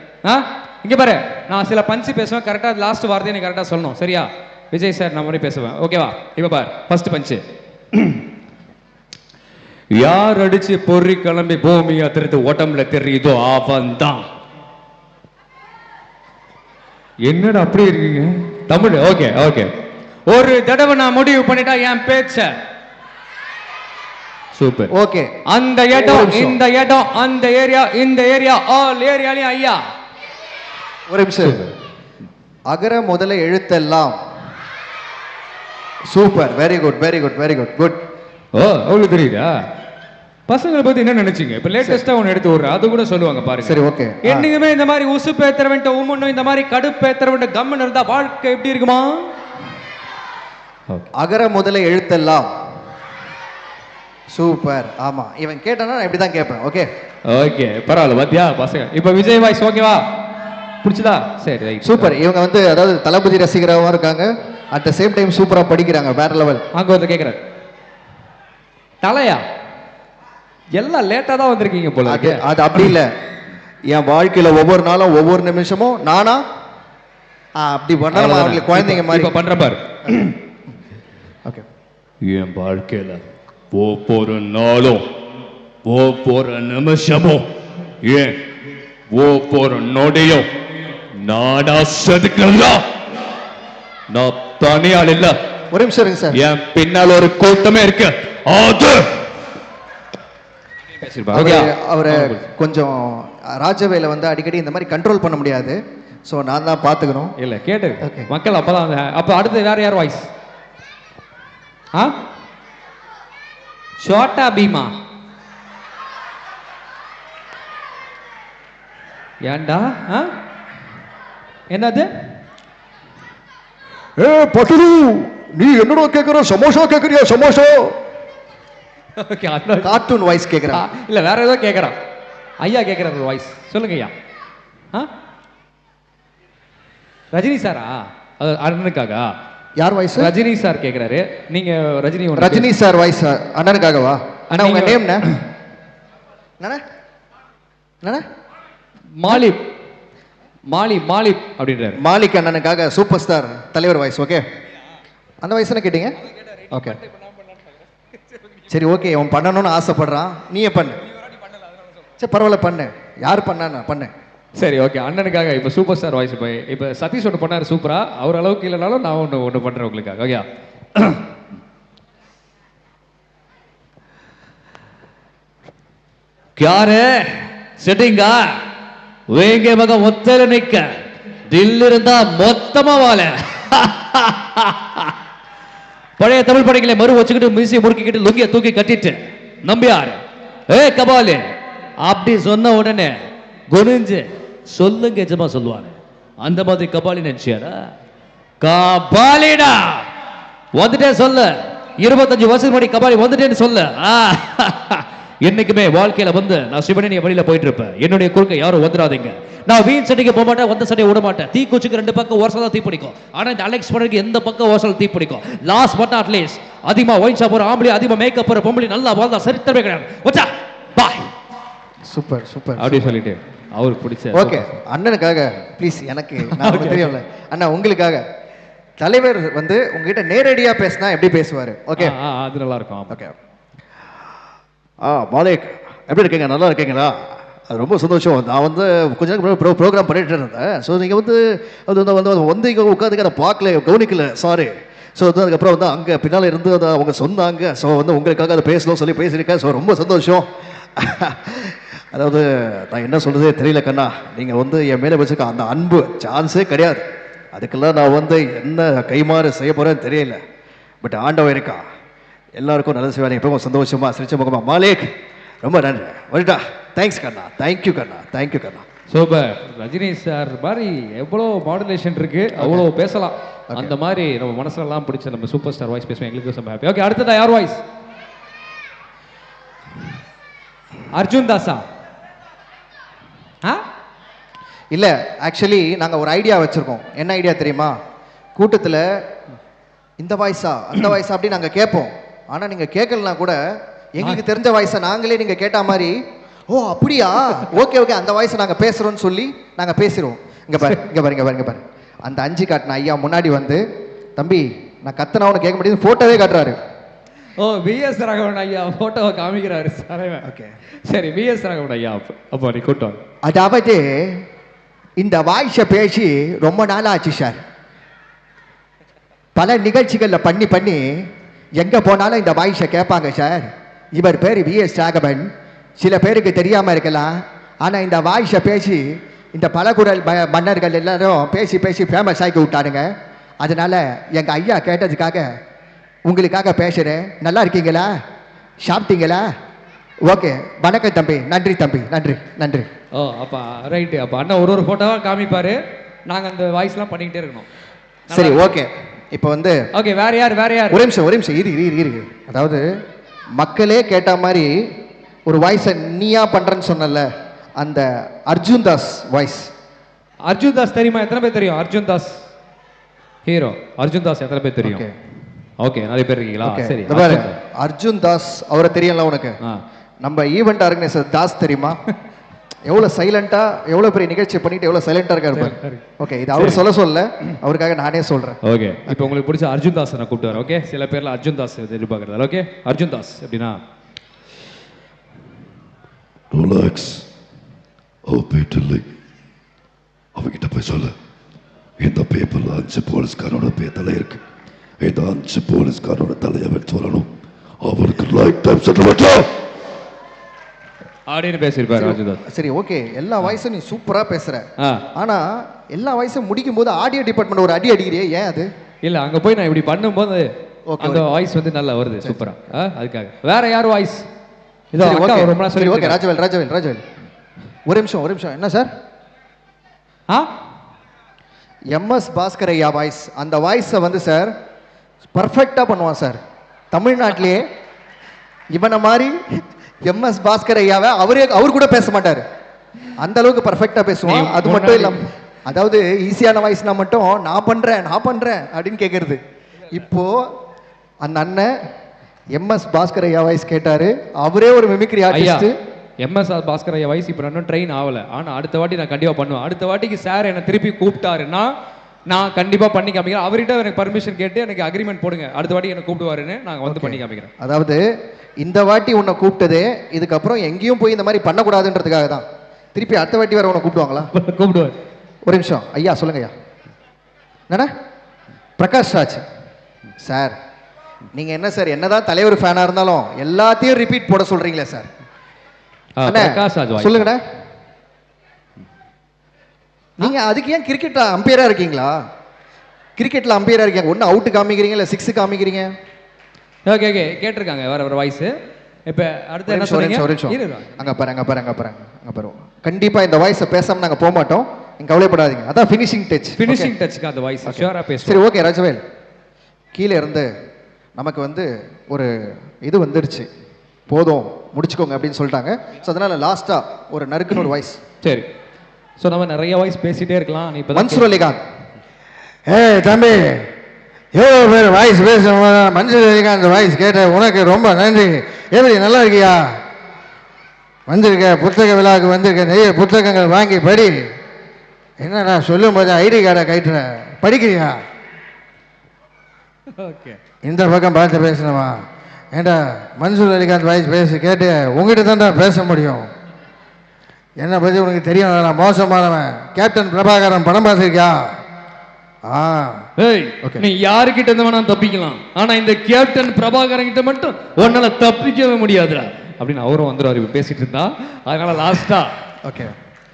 இங்க பாரு, நான் சில பஞ்சு பேசுவேன், கரெக்டா லாஸ்ட் வார்த்தையை நீ கரெக்டா சொல்லணும், சரியா? விஜய் சார் நான் மாதிரி பேசுவேன், ஓகேவா? இப்ப பாரு, ஃபர்ஸ்ட் பஞ்சு. யார் அடிச்சு பொறி கிளம்பி பூமி அத்திரத்து உடம்புல தெரியுதோ அவன் தான். என்னடா அப்படி இருக்கீங்க? Tamil okay okay. ஒரு தடவை நான் முடிவு பண்ணிட்டா என் பேச்ச. Super, okay. அந்த இடம் இந்த இடம் அந்த ஏரியா இந்த ஏரியா ஆல் ஏரியாலையும் ஐயா. ஒரு நிமிஷம். அகர முதல எழுத்தெல்லாம். Super, very good very good very good good. ஓ, அவ்வளவு தெரியுதா? பசங்களை பத்தி என்ன நினைச்சீங்க? இப்ப லேட்டஸ்டா ஒன்னு எடுத்து விடுறேன், அது கூட சொல்லுவாங்க பாருங்க. சரி, ஓகே. என்னைக்குமே இந்த மாதிரி உசுப்பேத்தர வேண்டிய உம்மனும் இந்த மாதிரி கடுப்பேத்தர வேண்டிய கம்மன் இருந்தா வாழ்க்கை எப்படி இருக்குமா? அகர முதல எழுத்தெல்லாம். சூப்பர். ஆமா, இவன் கேட்டானா நான் இப்படி தான் கேட்பேன். ஓகே ஓகே, பரவாயில்ல. பாத்தியா பசங்க, இப்ப விஜய் வாய்ஸ் ஓகேவா? பிடிச்சதா? சரி ரைட், சூப்பர். இவங்க வந்து அதாவது தளபதி ரசிகராகவும் இருக்காங்க, அட் த சேம் டைம் சூப்பரா படிக்கிறாங்க, வேற லெவல். அங்க வந்து கேக்குறாரு, தலையா எல்லாம் லேட்டா தான் வந்திருக்கீங்க போல இருக்கு. அது அப்படி இல்ல, என் வாழ்க்கையில ஒவ்வொரு நாளும் ஒவ்வொரு நிமிஷமும் நானா அப்படி பண்ணலாம். அவங்களுக்கு குழந்தைங்க மாதிரி இப்ப பண்ற பாரு. ஓகே. என் வாழ்க்கையில ஒவ்வொரு நாளும் ஒவ்வொரு நிமிஷமும் ஏன் ஒவ்வொரு நொடியும் நாடா செதுக்கிறா. நான் தனியால் இல்ல, ஒரு நிமிஷம் இருங்க சார். என் பின்னால் ஒரு கூட்டமே இருக்கு. அது அவரை கொஞ்சம் ராஜவேல வந்து அடிக்கடி இந்த மாதிரி கண்ட்ரோல் பண்ண முடியாது, ஸோ நான் தான் பார்த்துக்கணும். இல்ல கேட்டு மக்கள் அப்பதான். அப்ப அடுத்து வேற யார் வாய்ஸ்? சோட்டா பீமா. ஏண்டா என்னது? ஏ பட்டுலு, நீ என்னடா கேக்குற? சமோசா கேக்குறியா? சமோசா. கார்ட்டூன் வாய்ஸ் கேக்குறான். இல்ல வேற ஏதோ கேக்குறான். ஐயா கேக்குறாரு வாய்ஸ், சொல்லுங்க ஐயா. ரஜினி சாரா? அண்ணனுக்காக யார் வாய்ஸ்? ரஜினி சார் கேக்குறாரு. நீங்க ரஜினி ரஜினி சார் வாய்ஸ் அண்ணனுக்காகவா? அண்ணா உங்க நேம் என்ன? மாலிக். மாலிக் அப்படின்றாரு. மாலிக் அண்ணனுக்காக சூப்பர் ஸ்டார் தலைவர் வாய்ஸ். ஓகே, அந்த வாய்ஸ் என்ன கேட்டீங்க? ஓகே சரி, ஓகே. அவன் பண்ணணும்னு ஆசைப்படுறான், நீயே பண்ணு. சரி பரவாயில்ல, பண்ணு. யார் பண்ணா பண்ணு. சரி ஓகே, அண்ணனுக்காக இப்ப சூப்பர் ஸ்டார் வாய்ஸ். இப்ப சதீஷ் ஒன்று பண்ணாரு சூப்பரா, அவர் அளவுக்கு இல்லைனாலும் நான் ஒன்று பண்றேன் உங்களுக்காக. ஓகே. யாரு செட்டிங்கா? வேங்க மக ஒத்தல நிக்க தில் இருந்தா மொத்தமா வாழ. பழைய தமிழ் படைகளை மறு வச்சுக்கிட்டு மீசியை முறுக்கிக்கிட்டு லுங்கிய தூக்கி கட்டிட்டு நம்பியார் ஏ கபாலு அப்படி சொன்ன உடனே குனிஞ்சு சொல்லுங்க எஜமா சொல்லுவாங்க. அந்த மாதிரி கபாலி நினைச்சியாரா? கபாலிடா வந்துட்டேன் சொல்லு. 25 வருஷம் முன்னாடி கபாலி வந்துட்டேன்னு சொல்லு. என்னைக்குமே வாழ்க்கையில வந்து நான் சிவனி வழியில போயிட்டு இருப்பேன். என்னுடைய குறுக்க யாரும் வந்துடாதீங்க. நான் வீண் சண்டைக்கு போக மாட்டேன், வந்த சண்டையை விட மாட்டேன். தீ குச்சிக்கு 2 பக்கம் ஓசல் தான் தீ பிடிக்கும். ஆனா இந்த அலெக்ஸ் பண்ணருக்கு எந்த பக்கம் ஓசல் தீ பிடிக்கும். லாஸ்ட் பட் நாட் லீஸ்ட், அதிகமா ஒயின் ஷாப் போற ஆம்பளை, அதிகமா மேக்கப் போற பொம்பளை நல்லா வாழ்ந்தா சரித்திரமே கிடையாது. ஓச்சா பாய். சூப்பர் சூப்பர் அப்படி சொல்லிட்டு அவருக்கு பிடிச்ச. ஓகே, அண்ணனுக்காக ப்ளீஸ். எனக்கு நான் தெரியும்ல அண்ணா, உங்களுக்காக தலைவர் வந்து உங்ககிட்ட நேரடியா பேசினா எப்படி பேசுவாரு? ஓகே, அது நல்லா இருக்கும். ஓகே. மாலிக், எப்படி இருக்கீங்க? நல்லா இருக்கீங்களா? அது ரொம்ப சந்தோஷம். நான் வந்து கொஞ்ச நேரம் ப்ரோக்ராம் பண்ணிட்டு இருந்தேன். ஸோ நீங்கள் வந்து அது வந்து இங்கே உட்காந்துக்க அதை பார்க்கல, கவனிக்கல, சாரி. ஸோ வந்து அதுக்கப்புறம் வந்து அங்கே பின்னால் இருந்து அதை அவங்க சொன்னாங்க. ஸோ வந்து உங்களுக்காக அதை பேசணும் சொல்லி பேசியிருக்கேன். ஸோ ரொம்ப சந்தோஷம். அதாவது நான் என்ன சொல்கிறதே தெரியல கண்ணா. நீங்கள் வந்து என் மேலே வச்சுருக்க அந்த அன்பு சான்ஸே கிடையாது. அதுக்கெல்லாம் நான் வந்து என்ன கைமாறு செய்ய போகிறேன்னு தெரியல. பட் ஆண்டவன் இருக்கா, எல்லாருக்கும் நல்ல செய்வாங்க. எப்பவும் சந்தோஷமா சிரிச்ச முகமா. மாலிக் ரொம்ப நன்றி, வரட்டா. தேங்க்ஸ் கண்ணா, தேங்க்யூ கண்ணா, தேங்க்யூ கண்ணா. சூப்பர். ரஜினி சார் மாதிரி எவ்வளோ மாடுலேஷன் இருக்கு, அவ்வளோ பேசலாம். அந்த மாதிரி நம்ம மனசுலலாம் பிடிச்ச நம்ம சூப்பர் ஸ்டார் வாய்ஸ் பேசுவோம், எங்களுக்கு ரொம்ப ஹாப்பி. ஓகே, அடுத்ததா யார் வாய்ஸ்? அர்ஜுன் தாஸா? இல்லை, ஆக்சுவலி நாங்கள் ஒரு ஐடியா வச்சுருக்கோம். என்ன ஐடியா தெரியுமா? கூட்டத்தில் இந்த வாய்ஸா அந்த வாய்ஸா அப்படி நாங்கள் கேட்போம். ஆனால் நீங்கள் கேட்கலனா கூட எங்களுக்கு தெரிஞ்ச வாய்ஸை நாங்களே நீங்கள் கேட்ட மாதிரி, ஓ அப்படியா, ஓகே ஓகே அந்த வாய்ஸை நாங்கள் பேசுகிறோன்னு சொல்லி நாங்கள் பேசிடுவோம். இங்கே பாரு இங்கே பாரு இங்கே பாரு இங்கே பாரு, அந்த 5 காட்டின ஐயா முன்னாடி வந்து, தம்பி நான் கத்தனவனு கேட்க முடியாது, ஃபோட்டோவே காட்டுறாரு. ஓ, விஎஸ் ராகவன் ஐயா ஃபோட்டோவை காமிக்கிறாரு சார். ஓகே சரி, விஎஸ் ராகவன் ஐயா அப்போ நீ கூட்டம். அதாவது இந்த வாய்ஸை பேசி ரொம்ப நாள் ஆச்சு சார். பல நிகழ்ச்சிகளில் பண்ணி பண்ணி எங்கே போனாலும் இந்த வாய்ஸை கேட்பாங்க சார். இவர் பேர் விஎஸ் ராகவன். சில பேருக்கு தெரியாமல் இருக்கலாம், ஆனால் இந்த வாய்ஸை பேசி இந்த பலகுரல் மன்னர்கள் எல்லாரும் பேசி பேசி ஃபேமஸ் ஆக்கி விட்டானுங்க. அதனால் எங்கள் ஐயா கேட்டதுக்காக உங்களுக்காக பேசுகிறேன். நல்லா இருக்கீங்களா? சாப்பிட்டீங்களா? ஓகே, வணக்கம் தம்பி, நன்றி தம்பி, நன்றி நன்றி. ஓ, அப்போ ரைட்டு. அப்போ அண்ணா ஒரு ஃபோட்டோவாக காமிப்பார், நாங்கள் அந்த வாய்ஸ்லாம் பண்ணிக்கிட்டே இருக்கணும். சரி, ஓகே. இப்போ வந்து ஓகே, வேற யார்? ஒரு நிமிஷம் இரு. அதாவது மக்களே கேட்ட மாதிரி ஒரு வாய்ஸை நீயா பண்றேன்னு சொன்னல, அந்த அர்ஜுன் தாஸ் வாய்ஸ். அர்ஜுன் தாஸ் தெரியுமா? எத்தனை பேர் தெரியும் அர்ஜுன் தாஸ் ஹீரோ? அர்ஜுன் தாஸ் எத்தனை பேர் தெரியும்? ஓகே, நிறைய பேர் இருக்கீங்களா? சரி, அர்ஜுன் தாஸ் அவரை தெரியல உனக்கு? நம்ம ஈவெண்ட் ஆர்கனைசர் தாஸ் தெரியுமா? எவ்வளவு சைலண்டா, எவ்வளவு பெரிய நிகழ்ச்சி பண்ணிட்டு எவ்வளவு சைலண்டா இருக்காரு. ஓகே, இது அவர் சொல்ல அவருக்காக நானே சொல்றேன். ஓகே, இப்போ உங்களுக்கு பிடிச்ச அர்ஜுன் தாஸ் நான் கூப்பிட்டு வரேன். ஓகே, சில பேர்ல அர்ஜுன் தாஸ் எதிர்பார்க்கறதால. ஓகே, அர்ஜுன் தாஸ் எப்படின்னா, ரிலாக்ஸ், இல்லை அவங்கிட்ட போய் சொல்ல, இந்த பேப்பர்ல 5 போலீஸ்காரோட தலை இருக்கு, இந்த 5 போலீஸ்காரோட தலையை வச்சு சொல்லணும், அவருக்கு லைஃப் டைம் செட்டில்மெண்ட் அப்படின்னு பேசியிருப்பாரு அர்ஜுன் தாஸ். சரி, ஓகே, எல்லா வாய்ஸும் நீ சூப்பரா பேசுற. ஆனா எல்லா வாய்ஸும் முடிக்கும் போது ஆடியோ டிபார்ட்மெண்ட் ஒரு அடி அடிக்கிறியே, ஏன் அது? இல்ல, அங்க போய் நான் இப்படி பண்ணும்போது அந்த வாய்ஸ் வந்து நல்லா வருது, சூப்பரா. அதுக்காக வேற யார் வாய்ஸ்? இதோ அக்கா ரொம்ப நாள் சொல்லி. ஓகே, ராஜவேல் ஒரு நிமிஷம். என்ன சார்? எம்எஸ் பாஸ்கர் ஐயா வாய்ஸ். அந்த வாய்ஸை வந்து சார் பர்ஃபெக்டா பண்ணுவான் சார். தமிழ்நாட்டிலேயே இவனை மாதிரி எம்எஸ் பாஸ்கர் ஐயாவை அவரு கூட பேச மாட்டாரு, அந்த அளவுக்கு பர்ஃபெக்டா பேசுவான். அது மட்டும் இல்லாம, அதாவது ஈஸியான வாய்ஸ்னா மட்டும் நான் பண்றேன் அப்படின்னு கேட்கறது. இப்போ அந்த அண்ணன் எம்எஸ் பாஸ்கர் ஐயா வாய்ஸ் கேட்டாரு, அவரே ஒரு மிமிக்ரி ஆர்டிஸ்ட். எம்எஸ் பாஸ்கர் ஐயா வாய்ஸ் இப்போ இன்னும் ட்ரெயின் ஆகல, ஆனா அடுத்த வாட்டி நான் கண்டிப்பா பண்ணுவேன். அடுத்த வாட்டிக்கு சார் என்னை திருப்பி கூப்பிட்டாருன்னா நான் கண்டிப்பா பண்ணி காமிக்கிறேன். அவர்கிட்ட எனக்கு பர்மிஷன் கேட்டு எனக்கு அக்ரிமெண்ட் போடுங்க, அடுத்த வாட்டி என்ன கூப்பிடுவாருன்னு நாங்க வந்து பண்ணி காமிக்கிறேன். அதாவது இந்த வாட்டி உன்னை கூப்பிட்டதே இதுக்கப்புறம் எங்கேயும் போய் இந்த மாதிரி பண்ணக்கூடாதுன்றதுக்காக தான். திருப்பி அடுத்த வாட்டி வேற உன்னை கூப்பிடுவாங்களா? கூப்பிடுவார். ஒரு நிமிஷம் ஐயா, சொல்லுங்க ஐயா. என்னடா பிரகாஷ் ராஜ் சார், நீங்க என்ன சார், என்னதான் தலைவர் ஃபேனா இருந்தாலும் எல்லாத்தையும் ரிப்பீட் போட சொல்றீங்களே சார். பிரகாஷ் ராஜ் சொல்லுங்கடா. நீங்க அதுக்கு ஏன் கிரிக்கெட் அம்பையரா இருக்கீங்களா? கிரிக்கெட்ல அம்பையரா இருக்கீங்க, ஒன்னு அவுட் காமிக்கிறீங்க இல்ல 6 காமிக்கிறீங்க. ஓகே கேட்டிருக்காங்க வேற வாய்ஸ். இப்ப அடுத்து என்ன சொல்றீங்க? அங்க பாரு. கண்டிப்பா இந்த வாய்ஸை பேசாம நாங்க போக மாட்டோம், நீங்க கவலைப்படாதீங்க. அதான் ஃபினிஷிங் டச்சுக்கு அந்த வாய்ஸ் ஷூரா பேசுவோம். சரி, ஓகே ராஜவேல், கீழே இருந்து நமக்கு வந்து ஒரு இது வந்துருச்சு, போதும் முடிச்சுக்கோங்க அப்படின்னு சொல்லிட்டாங்க. ஸோ அதனால லாஸ்டா ஒரு நறுக்குன்னு ஒரு வாய்ஸ். சரி, ஸோ நம்ம நிறைய வாய்ஸ் பேசிட்டே இருக்கலாம். இப்போ மன்சூர் அலிகான். தம்பி, எவ்வளோ பேர் வாய்ஸ் பேசுவோம், மன்சூர் அலிகான் வாய்ஸ் கேட்ட உனக்கு ரொம்ப நன்றி. எப்படி நல்லா இருக்கியா? வந்திருக்க புத்தக விழாவுக்கு வந்திருக்க, நிறைய புத்தகங்கள் வாங்கி படி. என்னடா சொல்லும் போது ஐடி கார்டை கைட்டுற, படிக்கிறியா? ஓகே, இந்த பக்கம் பார்த்து பேசணுமா? ஏண்டா மன்சூர் அலிகான் வாய்ஸ் பேசி கேட்டு உங்ககிட்ட தான்டா பேச முடியும். என்னை பற்றி உனக்கு தெரியும், நான் மோசமானவன். கேப்டன் பிரபாகரன் படம் பார்த்துருக்கியா? நீ யாருக்கிட்ட இருந்து வேணா தப்பிக்கலாம், ஆனா இந்த கேப்டன் பிரபாகரன் கிட்ட மட்டும் உன்னால தப்பிக்கவே முடியாதுடா அப்படின்னு அவரும் வந்துருவாரு இப்ப பேசிட்டு இருந்தா. அதனால லாஸ்டா ஓகே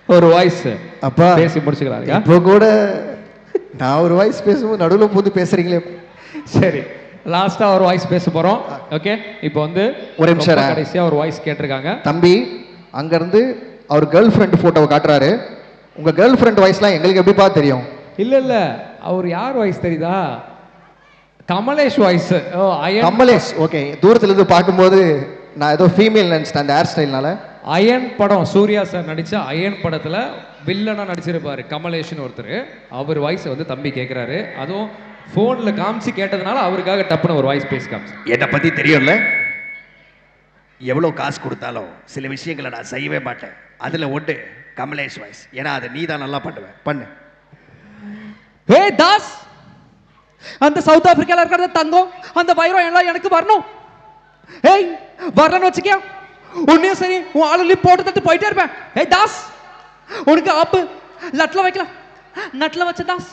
ஒரு வாய்ஸ் அப்பா பேசி முடிச்சுக்கிறாங்க. இப்போ கூட நான் ஒரு வாய்ஸ் பேசும்போது நடுவில் போது பேசுறீங்களே. சரி, லாஸ்டா ஒரு வாய்ஸ் பேச போறோம். ஓகே, இப்போ வந்து ஒரு நிமிஷம் கடைசியா ஒரு வாய்ஸ் கேட்டிருக்காங்க. தம்பி, அங்க இருந்து அவர் கேர்ள் ஃப்ரெண்ட் போட்டோவை காட்டுறாரு. உங்க கேர்ள் ஃப்ரெண்ட் வாய்ஸ்லாம் எங்களுக்கு எப்படிப்பா தெரியும்? இல்ல அவர் யார் வாய்ஸ் தெரியுதா? கமலேஷ் வாய்ஸ். ஓ அயன் கமலேஷ். ஓகே, தூரத்துல இருந்து பார்க்கும்போது நான் ஏதோ ஃபீமேல் நினைச்சிட்டேன் அந்த ஹேர் ஸ்டைல்னால. அயன் படம் சூர்யா சார் நடிச்ச அயன் படத்துல வில்லனா நடிச்சிருப்பாரு கமலேஷ்னு ஒருத்தர். அவர் வாய்ஸ் வந்து தம்பி கேட்கிறாரு. அதுவும் போன்ல காமிச்சு கேட்டதுனால அவருக்காக டப்புன்னு ஒரு வாய்ஸ் பேசி காமிச்சு. என்னை பத்தி தெரியும்ல, எவ்வளோ காசு கொடுத்தாலும் சில விஷயங்களை நான் செய்யவே மாட்டேன். அதுல ஒன்று கமலேஷ் வாய்ஸ். ஏன்னா அதை நீ தான் நல்லா பண்ணுவேன். பண்ணு. ஹே தாஸ், அந்த சவுத் ஆப்பிரிக்கால இருக்கிற தங்கம் அந்த வைரம் எல்லாம் எனக்கு வரணும். ஏய் வரலன்னு வச்சுக்கியா உன்னையும் சரி உன் ஆளுலி போட்டு தட்டு போயிட்டே இருப்பேன். ஏய் தாஸ், உனக்கு ஆப்பு லட்ல வைக்கலாம். நட்ல வச்ச தாஸ்,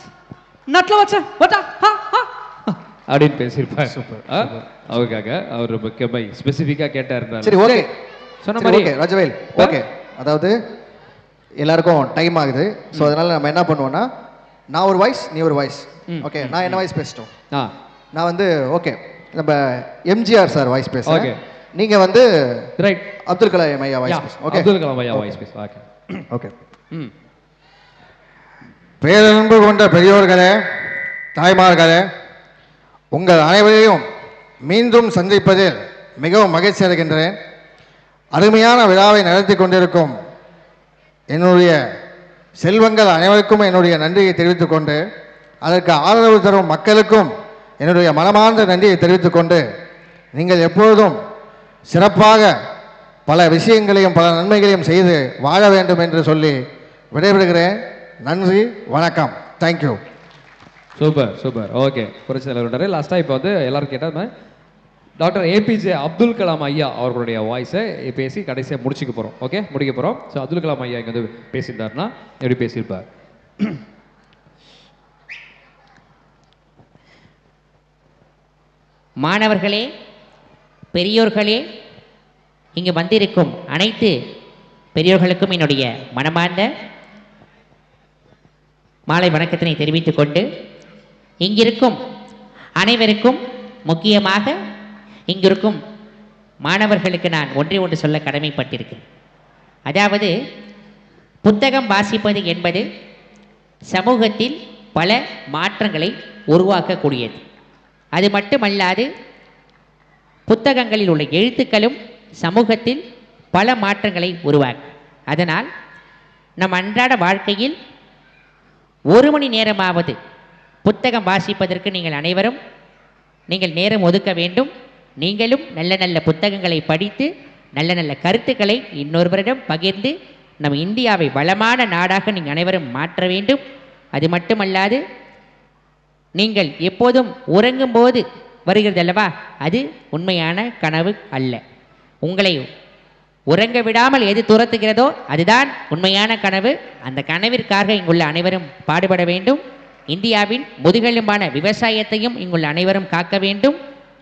நட்ல வச்ச வட்டா ஹா ஹா அப்படின்னு பேசியிருப்பார். சூப்பர். அவருக்காக அவர் ரொம்ப ஸ்பெசிஃபிக்காக கேட்டார். சரி ஓகே, சொன்ன மாதிரி ஓகே ராஜவேல். ஓகே, அதாவது எல்லாருக்கும் டைம் ஆகுது. ஸோ அதனால நம்ம என்ன பண்ணுவோம்னா, நான் ஒரு வாய்ஸ், நீ ஒரு வாய்ஸ். ஓகே, நான் என்ன வாய்ஸ் பேசிட்டோம். நான் வந்து ஓகே நம்ம எம்ஜிஆர் சார் வாய்ஸ் பேசுறேன். ஓகே, நீங்க வந்து ரைட் அப்துல் கலாம் ஐயா வாய்ஸ் பேசுங்க. ஓகே, அப்துல் கலாம் ஐயா வாய்ஸ் பேசு. Okay okay. பேரன்பு கொண்ட பெரியோர்களே, தாய்மார்களே, உங்கள் அனைவரையும் மீண்டும் சந்திப்பதில் மிகவும் மகிழ்ச்சி அடைகின்றேன். அருமையான விழாவை நடத்தி கொண்டிருக்கும் என்னுடைய செல்வங்கள் அனைவருக்கும் என்னுடைய நன்றியை தெரிவித்துக் கொண்டு, அதற்கு ஆதரவு தரும் மக்களுக்கும் என்னுடைய மனமார்ந்த நன்றியை தெரிவித்துக் கொண்டு, நீங்கள் எப்பொழுதும் சிறப்பாக பல விஷயங்களையும் பல நன்மைகளையும் செய்து வாழ வேண்டும் என்று சொல்லி விடைபெறுகிறேன். நன்றி, வணக்கம். தேங்க்யூ. Super super. ஓகே, புரட்சி தலைவர் லாஸ்ட்டாக இப்போ வந்து எல்லாரும் கேட்டால் டாக்டர் ஏபிஜே அப்துல் கலாம் ஐயா அவர்களுடைய வாய்ஸை பேசி கடைசியாக முடிச்சுக்க போகிறோம். ஓகே, முடிக்க போகிறோம். ஸோ அப்துல் கலாம் ஐயா இங்கே வந்து பேசியிருந்தாருன்னா எப்படி பேசியிருப்பார்? மாணவர்களே, பெரியோர்களே, இங்கு வந்திருக்கும் அனைத்து பெரியோர்களுக்கும் என்னுடைய மனமார்ந்த மாலை வணக்கத்தினை தெரிவித்துக் கொண்டு, இங்கிருக்கும் அனைவருக்கும் முக்கியமாக இங்கிருக்கும் மாணவர்களுக்கு நான் ஒன்று சொல்ல கடமைப்பட்டிருக்கிறேன். அதாவது புத்தகம் வாசிப்பது என்பது சமூகத்தில் பல மாற்றங்களை உருவாக்கக்கூடியது. அது மட்டுமல்லாது புத்தகங்களில் உள்ள எழுத்துக்களும் சமூகத்தில் பல மாற்றங்களை உருவாக்கும். அதனால் நம் அன்றாட வாழ்க்கையில் 1 மணி நேரமாவது புத்தகம் வாசிப்பதற்கு நீங்கள் அனைவரும் நேரம் ஒதுக்க வேண்டும். நீங்களும் நல்ல நல்ல புத்தகங்களை படித்து நல்ல நல்ல கருத்துக்களை இன்னொருவரிடம் பகிர்ந்து நம் இந்தியாவை வளமான நாடாக நீங்கள் அனைவரும் மாற்ற வேண்டும். அது மட்டுமல்லாது நீங்கள் எப்போதும் உறங்கும் போது வருகிறது அல்லவா, அது உண்மையான கனவு அல்ல. உங்களை உறங்க விடாமல் எது துரத்துகிறதோ அதுதான் உண்மையான கனவு. அந்த கனவிற்காக இங்குள்ள அனைவரும் பாடுபட வேண்டும். இந்தியாவின் முதுகெலும்பான விவசாயத்தையும் இங்குள்ள அனைவரும் காக்க வேண்டும்.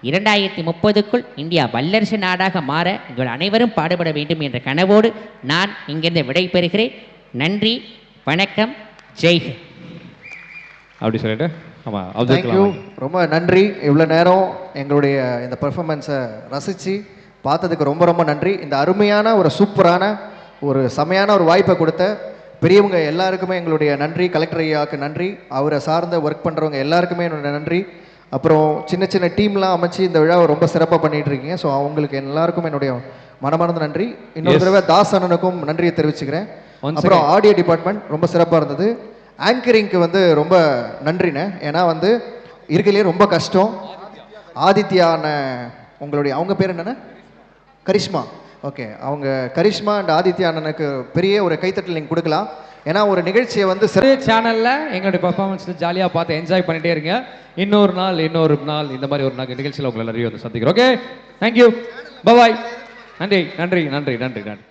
2030க்குள் இந்தியா வல்லரசு நாடாக மாற இங்குள்ள அனைவரும் பாடுபட வேண்டும் என்ற கனவோடு நான் இங்கிருந்து விடை பெறுகிறேன். நன்றி, வணக்கம், ஜெய். அப்படி சொல்லிட்டு தேங்க்யூ, ரொம்ப நன்றி. இவ்வளோ நேரம் எங்களுடைய இந்த பெர்ஃபார்மன்ஸை ரசித்து பார்த்ததுக்கு ரொம்ப ரொம்ப நன்றி. இந்த அருமையான ஒரு சூப்பரான ஒரு செமையான ஒரு வாய்ப்பை கொடுத்த பெரியவங்க எல்லாருக்குமே எங்களுடைய நன்றி. கலெக்டர் ஐயாவுக்கு நன்றி. அவரை சார்ந்த ஒர்க் பண்ணுறவங்க எல்லாருக்குமே என்னோட நன்றி. அப்புறம் சின்ன சின்ன டீம்லாம் அமைச்சு இந்த விழாவை ரொம்ப சிறப்பாக பண்ணிகிட்டு இருக்கீங்க. ஸோ அவங்களுக்கு எல்லாருக்கும் என்னுடைய மனமார்ந்த நன்றி. இன்னொரு தடவை தாஸ் அண்ணனுக்கும் நன்றியை தெரிவிச்சுக்கிறேன். அப்புறம் ஆடியோ டிபார்ட்மெண்ட் ரொம்ப சிறப்பாக இருந்தது. ஆங்கரிங்க்கு வந்து ரொம்ப நன்றிண்ணே. ஏன்னா வந்து இருக்கலையே ரொம்ப கஷ்டம். ஆதித்யான உங்களுடைய அவங்க பேர் என்னென்ன? கரிஷ்மா. ஓகே, அவங்க கரிஷ்மா அண்ட் ஆதித்யா அண்ணனுக்கு பெரிய ஒரு கைத்தட்டல் நீங்கள் கொடுக்கலாம். ஏன்னா ஒரு நிகழ்ச்சியை வந்து சிறிய சேனலில் எங்களுடைய பர்ஃபார்மன்ஸ் ஜாலியாக பார்த்து என்ஜாய் பண்ணிட்டே இருங்க. இன்னொரு நாள் இந்த மாதிரி ஒரு நிகழ்ச்சியில் உங்களை எல்லாரையும் வந்து சந்திக்கிறோம். ஓகே, தேங்க்யூ, பாய். நன்றி நன்றி நன்றி நன்றி நன்றி.